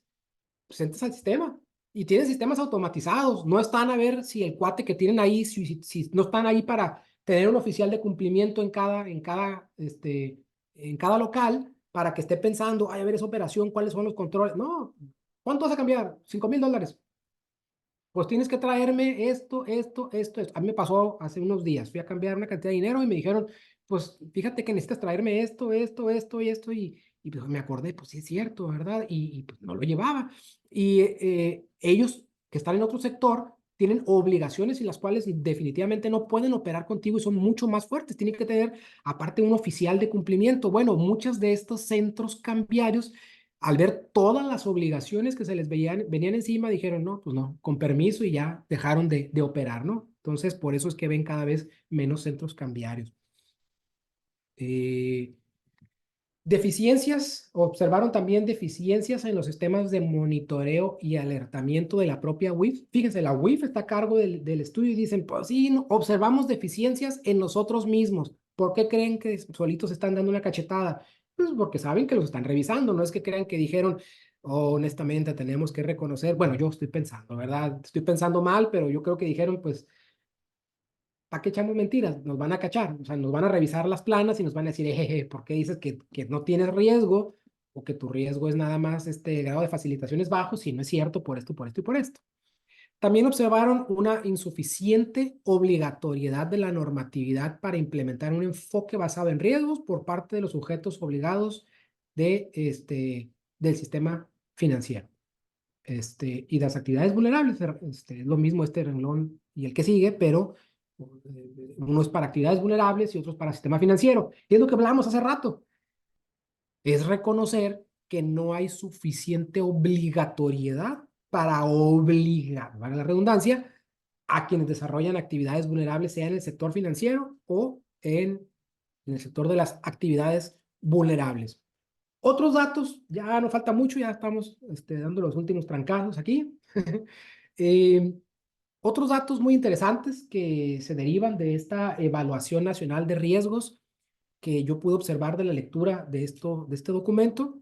pues entras al sistema y tienen sistemas automatizados. No están a ver si el cuate que tienen ahí, si no están ahí para tener un oficial de cumplimiento en cada local para que esté pensando, ay, a ver esa operación, cuáles son los controles. No, ¿cuánto vas a cambiar? $5,000. Pues tienes que traerme esto. A mí me pasó hace unos días. Fui a cambiar una cantidad de dinero y me dijeron, pues fíjate que necesitas traerme esto y esto. Y pues me acordé, pues sí es cierto, ¿verdad? Y pues no lo llevaba. Y ellos que están en otro sector tienen obligaciones y las cuales definitivamente no pueden operar contigo y son mucho más fuertes. Tienen que tener, aparte, un oficial de cumplimiento. Bueno, muchos de estos centros cambiarios al ver todas las obligaciones que se les venían encima, dijeron, no, pues no, con permiso y ya dejaron de operar, ¿no? Entonces, por eso es que ven cada vez menos centros cambiarios. Eh, Deficiencias, observaron también deficiencias en los sistemas de monitoreo y alertamiento de la propia WIF. Fíjense, la WIF está a cargo del estudio y dicen, pues sí, observamos deficiencias en nosotros mismos. ¿Por qué creen que solitos están dando una cachetada? Pues porque saben que los están revisando, no es que crean que dijeron, "Oh, honestamente tenemos que reconocer, bueno, yo estoy pensando, ¿verdad? Estoy pensando mal, pero yo creo que dijeron, pues ¿para qué echamos mentiras? Nos van a cachar, o sea, nos van a revisar las planas y nos van a decir, jeje, ¿por qué dices que no tienes riesgo o que tu riesgo es nada más este grado de facilitación es bajo si no es cierto por esto, por esto y por esto? También observaron una insuficiente obligatoriedad de la normatividad para implementar un enfoque basado en riesgos por parte de los sujetos obligados del sistema financiero. Y las actividades vulnerables, es lo mismo este renglón y el que sigue, pero uno es para actividades vulnerables y otro es para sistema financiero. Y es lo que hablamos hace rato, es reconocer que no hay suficiente obligatoriedad para obligar, vale la redundancia, a quienes desarrollan actividades vulnerables, sea en el sector financiero o en el sector de las actividades vulnerables. Otros datos, ya no falta mucho, ya estamos dando los últimos trancazos aquí. Eh, Otros datos muy interesantes que se derivan de esta evaluación nacional de riesgos que yo pude observar de la lectura de este documento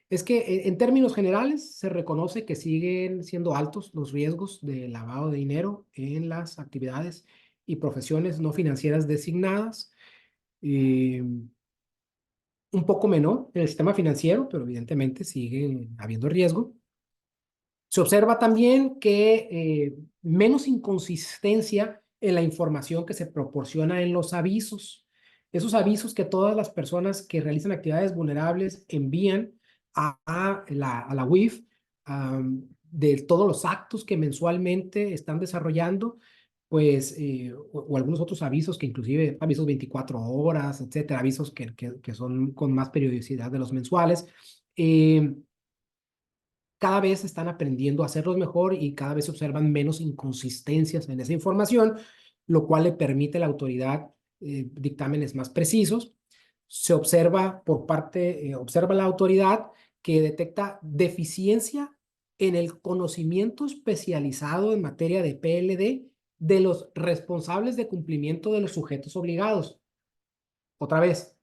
es que en términos generales se reconoce que siguen siendo altos los riesgos de lavado de dinero en las actividades y profesiones no financieras designadas. Eh, un poco menor en el sistema financiero, pero evidentemente sigue habiendo riesgo. Se observa también que menos inconsistencia en la información que se proporciona en los avisos. Esos avisos que todas las personas que realizan actividades vulnerables envían a la WIF de todos los actos que mensualmente están desarrollando, pues, o algunos otros avisos que inclusive avisos 24 horas, etcétera, avisos que son con más periodicidad de los mensuales. Cada vez están aprendiendo a hacerlos mejor y cada vez se observan menos inconsistencias en esa información, lo cual le permite a la autoridad dictámenes más precisos. Se observa observa la autoridad que detecta deficiencia en el conocimiento especializado en materia de PLD de los responsables de cumplimiento de los sujetos obligados. Otra vez,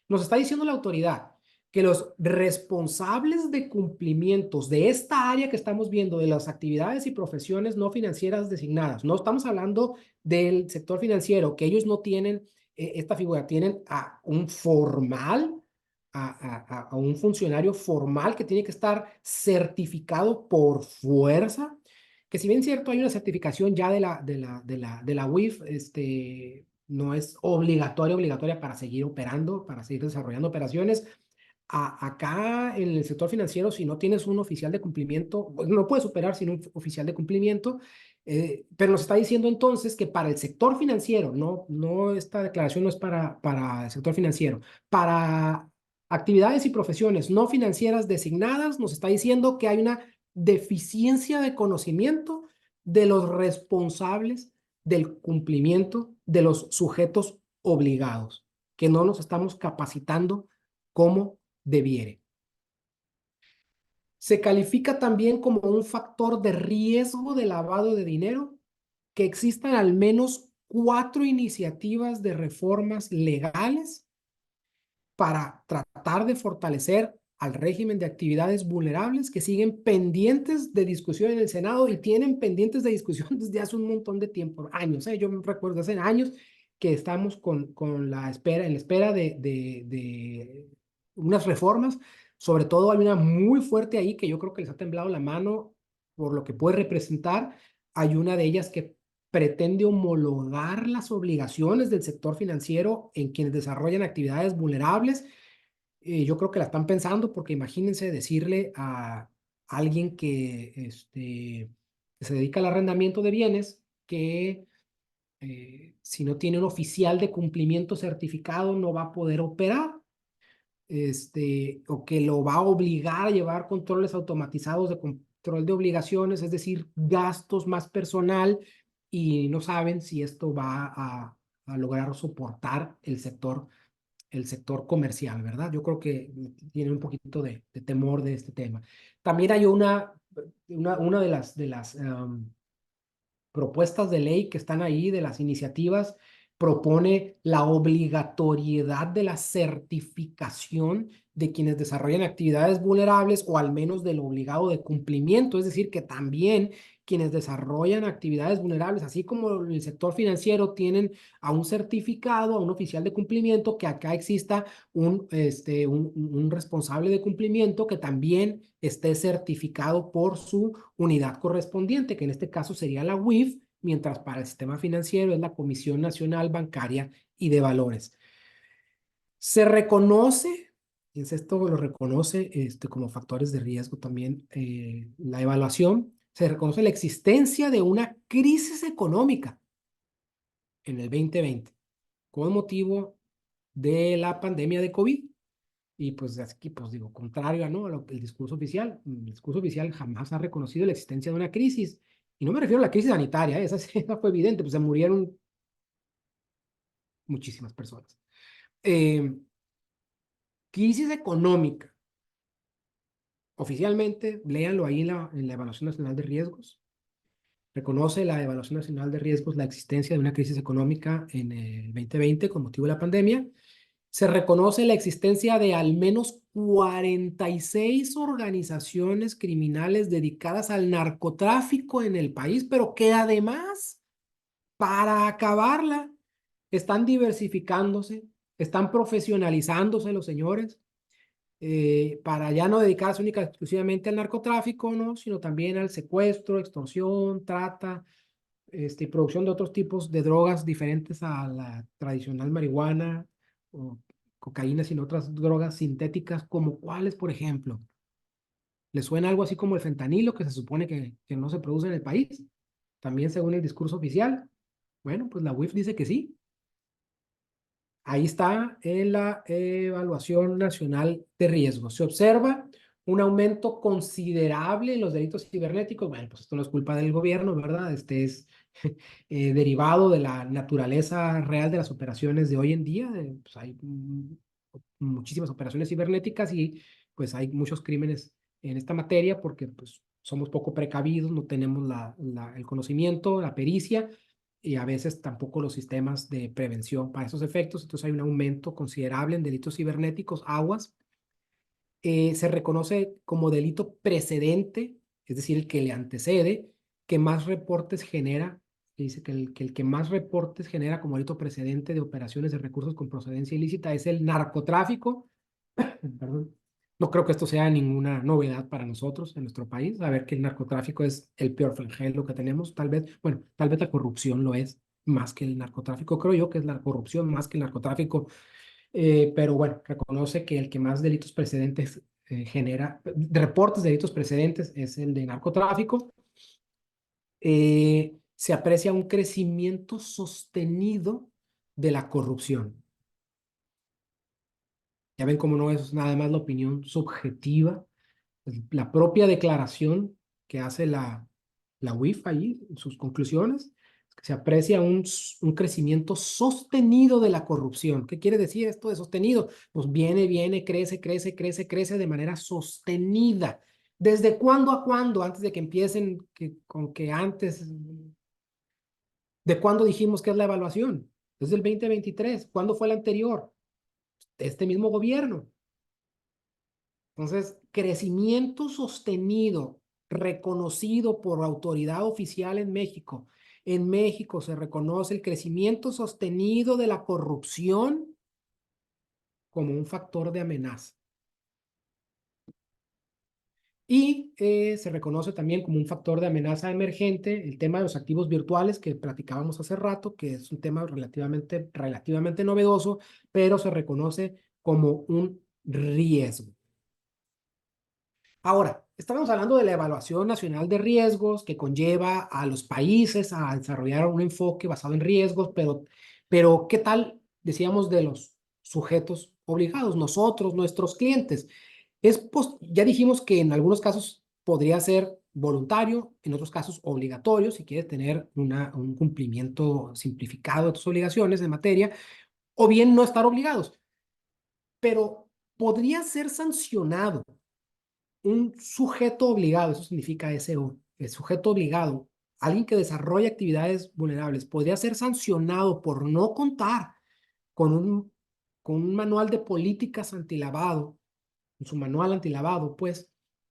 nos está diciendo la autoridad que los responsables de cumplimientos de esta área que estamos viendo, de las actividades y profesiones no financieras designadas, no estamos hablando del sector financiero, que ellos no tienen esta figura, tienen a un formal, a un funcionario formal que tiene que estar certificado por fuerza, que si bien es cierto hay una certificación ya de la WIF, no es obligatoria para seguir operando, para seguir desarrollando operaciones. Acá en el sector financiero, si no tienes un oficial de cumplimiento, no puedes operar sin un oficial de cumplimiento, pero nos está diciendo entonces que para el sector financiero, no esta declaración no es para el sector financiero, para actividades y profesiones no financieras designadas, nos está diciendo que hay una deficiencia de conocimiento de los responsables del cumplimiento de los sujetos obligados, que no nos estamos capacitando como debiere. Se califica también como un factor de riesgo de lavado de dinero que existan al menos 4 iniciativas de reformas legales para tratar de fortalecer al régimen de actividades vulnerables que siguen pendientes de discusión en el Senado y tienen pendientes de discusión desde hace un montón de tiempo, años. Yo me recuerdo hace años que estamos en la espera de unas reformas. Sobre todo hay una muy fuerte ahí que yo creo que les ha temblado la mano por lo que puede representar. Hay una de ellas que pretende homologar las obligaciones del sector financiero en quienes desarrollan actividades vulnerables. Yo creo que la están pensando porque imagínense decirle a alguien que se dedica al arrendamiento de bienes que si no tiene un oficial de cumplimiento certificado no va a poder operar. o que lo va a obligar a llevar controles automatizados de control de obligaciones, es decir, gastos más personal, y no saben si esto va a lograr soportar el sector comercial, ¿verdad? Yo creo que tiene un poquito de temor de este tema. También hay una de las propuestas de ley que están ahí, de las iniciativas, propone la obligatoriedad de la certificación de quienes desarrollan actividades vulnerables, o al menos del obligado de cumplimiento. Es decir, que también quienes desarrollan actividades vulnerables, así como el sector financiero, tienen a un certificado, a un oficial de cumplimiento, que acá exista un responsable de cumplimiento que también esté certificado por su unidad correspondiente, que en este caso sería la UIF, mientras para el sistema financiero es la Comisión Nacional Bancaria y de Valores. Se reconoce, esto lo reconoce como factores de riesgo también, la evaluación, se reconoce la existencia de una crisis económica en el 2020 con motivo de la pandemia de COVID. Y pues aquí, pues digo, contrario a, ¿no?, el discurso oficial. El discurso oficial jamás ha reconocido la existencia de una crisis. Y no me refiero a la crisis sanitaria, esa fue evidente, pues se murieron muchísimas personas. Crisis económica. Oficialmente, léanlo ahí en la Evaluación Nacional de Riesgos. Reconoce la Evaluación Nacional de Riesgos la existencia de una crisis económica en el 2020 con motivo de la pandemia. Se reconoce la existencia de al menos 46 organizaciones criminales dedicadas al narcotráfico en el país, pero que además, para acabarla, están diversificándose, están profesionalizándose los señores, para ya no dedicarse única exclusivamente al narcotráfico, ¿no?, sino también al secuestro, extorsión, trata, y producción de otros tipos de drogas diferentes a la tradicional marihuana o cocaína, sino otras drogas sintéticas, como cuáles, por ejemplo. ¿Le suena algo así como el fentanilo, que se supone que no se produce en el país? También según el discurso oficial. Bueno, pues la UIF dice que sí. Ahí está en la Evaluación Nacional de Riesgos. Se observa un aumento considerable en los delitos cibernéticos. Bueno, pues esto no es culpa del gobierno, ¿verdad? Este es derivado de la naturaleza real de las operaciones de hoy en día. Pues hay muchísimas operaciones cibernéticas, y pues hay muchos crímenes en esta materia porque pues somos poco precavidos, no tenemos el conocimiento, la pericia, y a veces tampoco los sistemas de prevención para esos efectos. Entonces hay un aumento considerable en delitos cibernéticos, aguas. Se reconoce como delito precedente, es decir, el que le antecede, que más reportes genera. Dice que el que más reportes genera como delito precedente de operaciones de recursos con procedencia ilícita es el narcotráfico. Perdón. No creo que esto sea ninguna novedad para nosotros en nuestro país, saber que el narcotráfico es el peor flagelo que tenemos. Tal vez, bueno, tal vez la corrupción lo es más que el narcotráfico. Creo yo que es la corrupción más que el narcotráfico, pero bueno, reconoce que el que más delitos precedentes genera, reportes de delitos precedentes, es el de narcotráfico. Se aprecia un crecimiento sostenido de la corrupción. Ya ven cómo no es nada más la opinión subjetiva. La propia declaración que hace la UIF allí, en sus conclusiones, se aprecia un crecimiento sostenido de la corrupción. ¿Qué quiere decir esto de sostenido? Pues viene, crece de manera sostenida. ¿Desde cuándo a cuándo? Antes de que empiecen con que antes, ¿de cuándo dijimos que es la evaluación? Desde el 2023. ¿Cuándo fue la anterior? Este mismo gobierno. Entonces, crecimiento sostenido, reconocido por autoridad oficial en México. En México se reconoce el crecimiento sostenido de la corrupción como un factor de amenaza. Y se reconoce también como un factor de amenaza emergente el tema de los activos virtuales que platicábamos hace rato, que es un tema relativamente novedoso, pero se reconoce como un riesgo. Ahora, estamos hablando de la Evaluación Nacional de Riesgos, que conlleva a los países a desarrollar un enfoque basado en riesgos, pero ¿qué tal, decíamos, de los sujetos obligados, nosotros, nuestros clientes. Ya dijimos que en algunos casos podría ser voluntario, en otros casos obligatorio, si quieres tener un cumplimiento simplificado de tus obligaciones en materia, o bien no estar obligados. Pero podría ser sancionado un sujeto obligado, eso significa SO, el sujeto obligado, alguien que desarrolla actividades vulnerables, podría ser sancionado por no contar con un manual de políticas antilavado, en su manual antilavado, pues,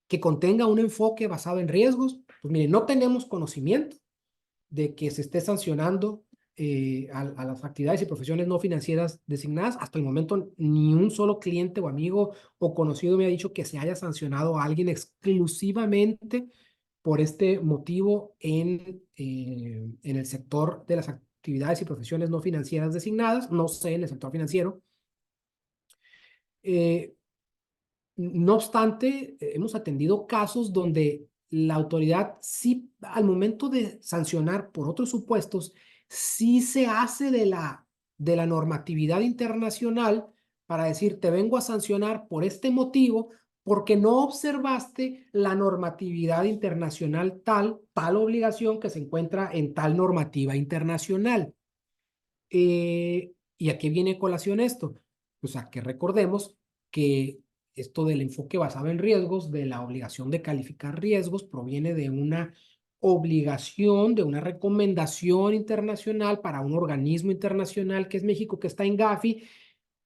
que contenga un enfoque basado en riesgos. Pues mire, no tenemos conocimiento de que se esté sancionando a las actividades y profesiones no financieras designadas. Hasta el momento, ni un solo cliente o amigo o conocido me ha dicho que se haya sancionado a alguien exclusivamente por este motivo en el sector de las actividades y profesiones no financieras designadas. No sé, en el sector financiero. Eh, no obstante, hemos atendido casos donde la autoridad sí, al momento de sancionar por otros supuestos, sí se hace de la normatividad internacional para decir, te vengo a sancionar por este motivo, porque no observaste la normatividad internacional tal obligación que se encuentra en tal normativa internacional. ¿Y a qué viene a colación esto? Pues a que recordemos que esto del enfoque basado en riesgos, de la obligación de calificar riesgos, proviene de una obligación, de una recomendación internacional para un organismo internacional que es México, que está en Gafi.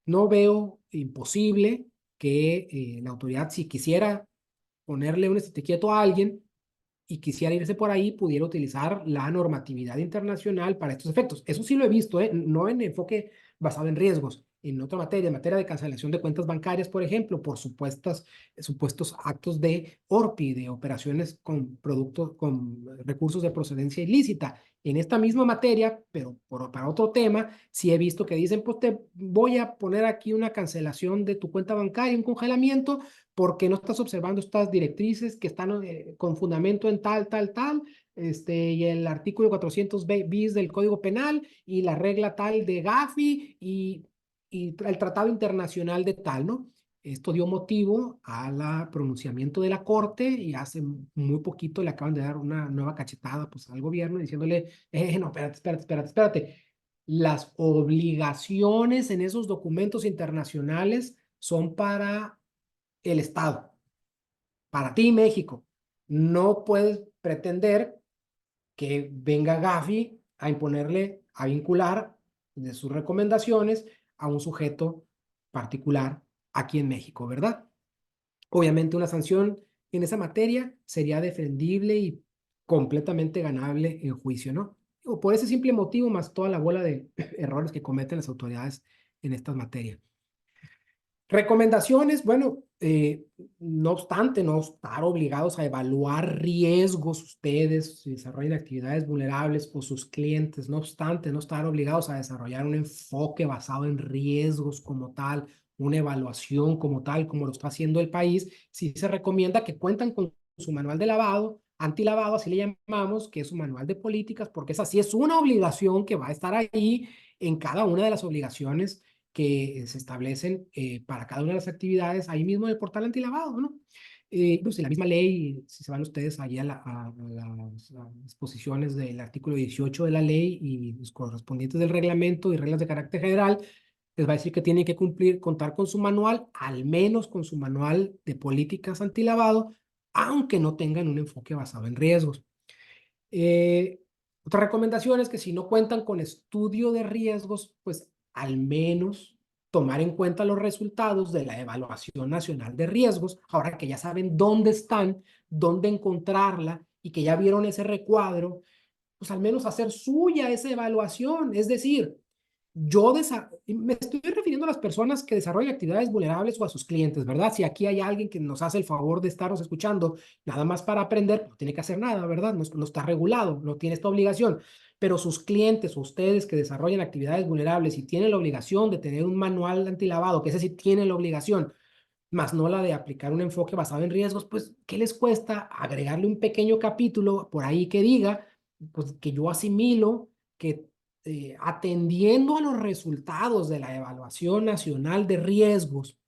No veo imposible que la autoridad, si quisiera ponerle un estate quieto a alguien, y quisiera irse por ahí, pudiera utilizar la normatividad internacional para estos efectos. Eso sí lo he visto, ¿eh? No en enfoque basado en riesgos. En otra materia, en materia de cancelación de cuentas bancarias, por ejemplo, por supuestos actos de ORPI, de operaciones con productos, con recursos de procedencia ilícita. En esta misma materia, pero para otro tema, sí he visto que dicen, pues te voy a poner aquí una cancelación de tu cuenta bancaria, un congelamiento, porque no estás observando estas directrices que están con fundamento en tal, y el artículo 400 bis del Código Penal y la regla tal de Gafi y el tratado internacional de tal, ¿no? Esto dio motivo al pronunciamiento de la Corte y hace muy poquito le acaban de dar una nueva cachetada pues, al gobierno diciéndole, no, espérate. Las obligaciones en esos documentos internacionales son para el Estado, para ti, México. No puedes pretender que venga Gafi a imponerle, a vincular de sus recomendaciones a un sujeto particular aquí en México, ¿verdad? Obviamente una sanción en esa materia sería defendible y completamente ganable en juicio, ¿no? O por ese simple motivo, más toda la bola de errores que cometen las autoridades en estas materias. Recomendaciones, bueno, no obstante, no estar obligados a evaluar riesgos ustedes si desarrollan actividades vulnerables o sus clientes, no obstante, no estar obligados a desarrollar un enfoque basado en riesgos como tal, una evaluación como tal, como lo está haciendo el país, sí se recomienda que cuentan con su manual de lavado, antilavado, así le llamamos, que es su manual de políticas, porque esa sí es una obligación que va a estar ahí en cada una de las obligaciones que se establecen para cada una de las actividades ahí mismo en el portal antilavado, ¿no? Pues en la misma ley, si se van ustedes allí a las disposiciones del artículo 18 de la ley y los correspondientes del reglamento y reglas de carácter general, les va a decir que tienen que contar con su manual, al menos con su manual de políticas antilavado, aunque no tengan un enfoque basado en riesgos. Otra recomendación es que si no cuentan con estudio de riesgos, pues al menos tomar en cuenta los resultados de la Evaluación Nacional de Riesgos, ahora que ya saben dónde están, dónde encontrarla y que ya vieron ese recuadro, pues al menos hacer suya esa evaluación. Es decir, me estoy refiriendo a las personas que desarrollan actividades vulnerables o a sus clientes, ¿verdad? Si aquí hay alguien que nos hace el favor de estarnos escuchando nada más para aprender, no tiene que hacer nada, ¿verdad? No está regulado, no tiene esta obligación. Pero sus clientes o ustedes que desarrollan actividades vulnerables y tienen la obligación de tener un manual antilavado, que ese sí tiene la obligación, más no la de aplicar un enfoque basado en riesgos, pues, ¿qué les cuesta agregarle un pequeño capítulo por ahí que diga, pues, que yo asimilo que atendiendo a los resultados de la Evaluación Nacional de Riesgos,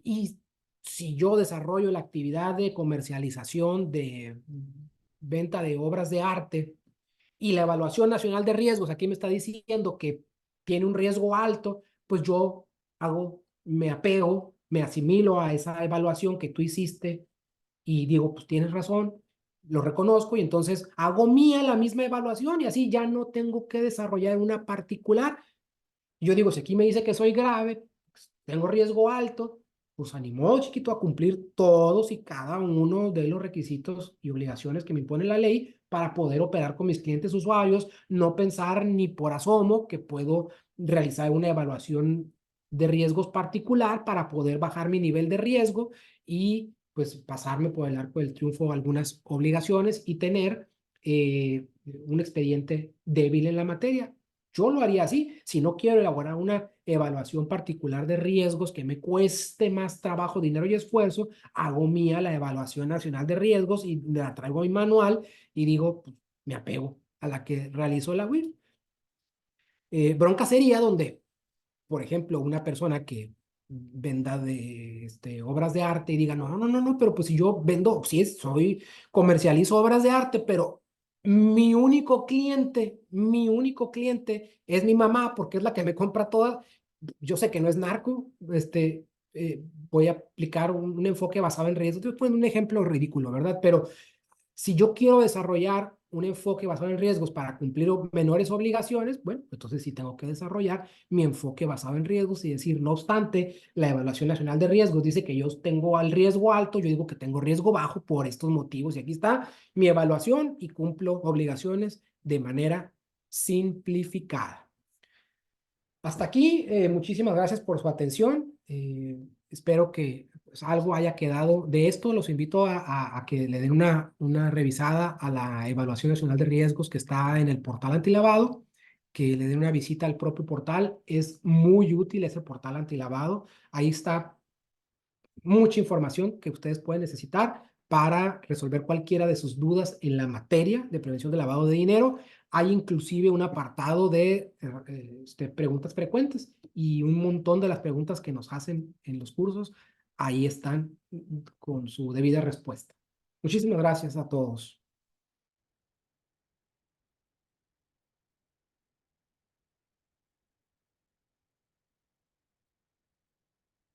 y si yo desarrollo la actividad de comercialización de venta de obras de arte y la Evaluación Nacional de Riesgos aquí me está diciendo que tiene un riesgo alto, pues yo me apego, me asimilo a esa evaluación que tú hiciste y digo, pues tienes razón, lo reconozco y entonces hago mía la misma evaluación y así ya no tengo que desarrollar una particular. Yo digo, si aquí me dice que soy grave, pues, tengo riesgo alto, pues animo, chiquito, a cumplir todos y cada uno de los requisitos y obligaciones que me impone la ley para poder operar con mis clientes usuarios, no pensar ni por asomo que puedo realizar una evaluación de riesgos particular para poder bajar mi nivel de riesgo y pues pasarme por el arco del triunfo algunas obligaciones y tener un expediente débil en la materia. Yo lo haría así. Si no quiero elaborar una evaluación particular de riesgos que me cueste más trabajo, dinero y esfuerzo, hago mía la evaluación nacional de riesgos y la traigo a mi manual y digo, pues, me apego a la que realizó la WIR. Bronca sería donde, por ejemplo, una persona que venda obras de arte y diga, no, no, no, no, pero pues si yo vendo, sí, comercializo obras de arte, pero mi único cliente es mi mamá porque es la que me compra todas. Yo sé que no es narco, voy a aplicar un enfoque basado en riesgos. Estoy poniendo un ejemplo ridículo, ¿verdad? Pero si yo quiero desarrollar un enfoque basado en riesgos para cumplir menores obligaciones, bueno, entonces sí tengo que desarrollar mi enfoque basado en riesgos y decir, no obstante, la Evaluación Nacional de Riesgos dice que yo tengo al riesgo alto, yo digo que tengo riesgo bajo por estos motivos y aquí está mi evaluación y cumplo obligaciones de manera simplificada. Hasta aquí, muchísimas gracias por su atención. Espero que pues, algo haya quedado de esto. Los invito a que le den una revisada a la Evaluación Nacional de Riesgos que está en el portal antilavado, que le den una visita al propio portal. Es muy útil ese portal antilavado. Ahí está mucha información que ustedes pueden necesitar para resolver cualquiera de sus dudas en la materia de prevención de lavado de dinero. Hay inclusive un apartado de preguntas frecuentes y un montón de las preguntas que nos hacen en los cursos, ahí están con su debida respuesta. Muchísimas gracias a todos.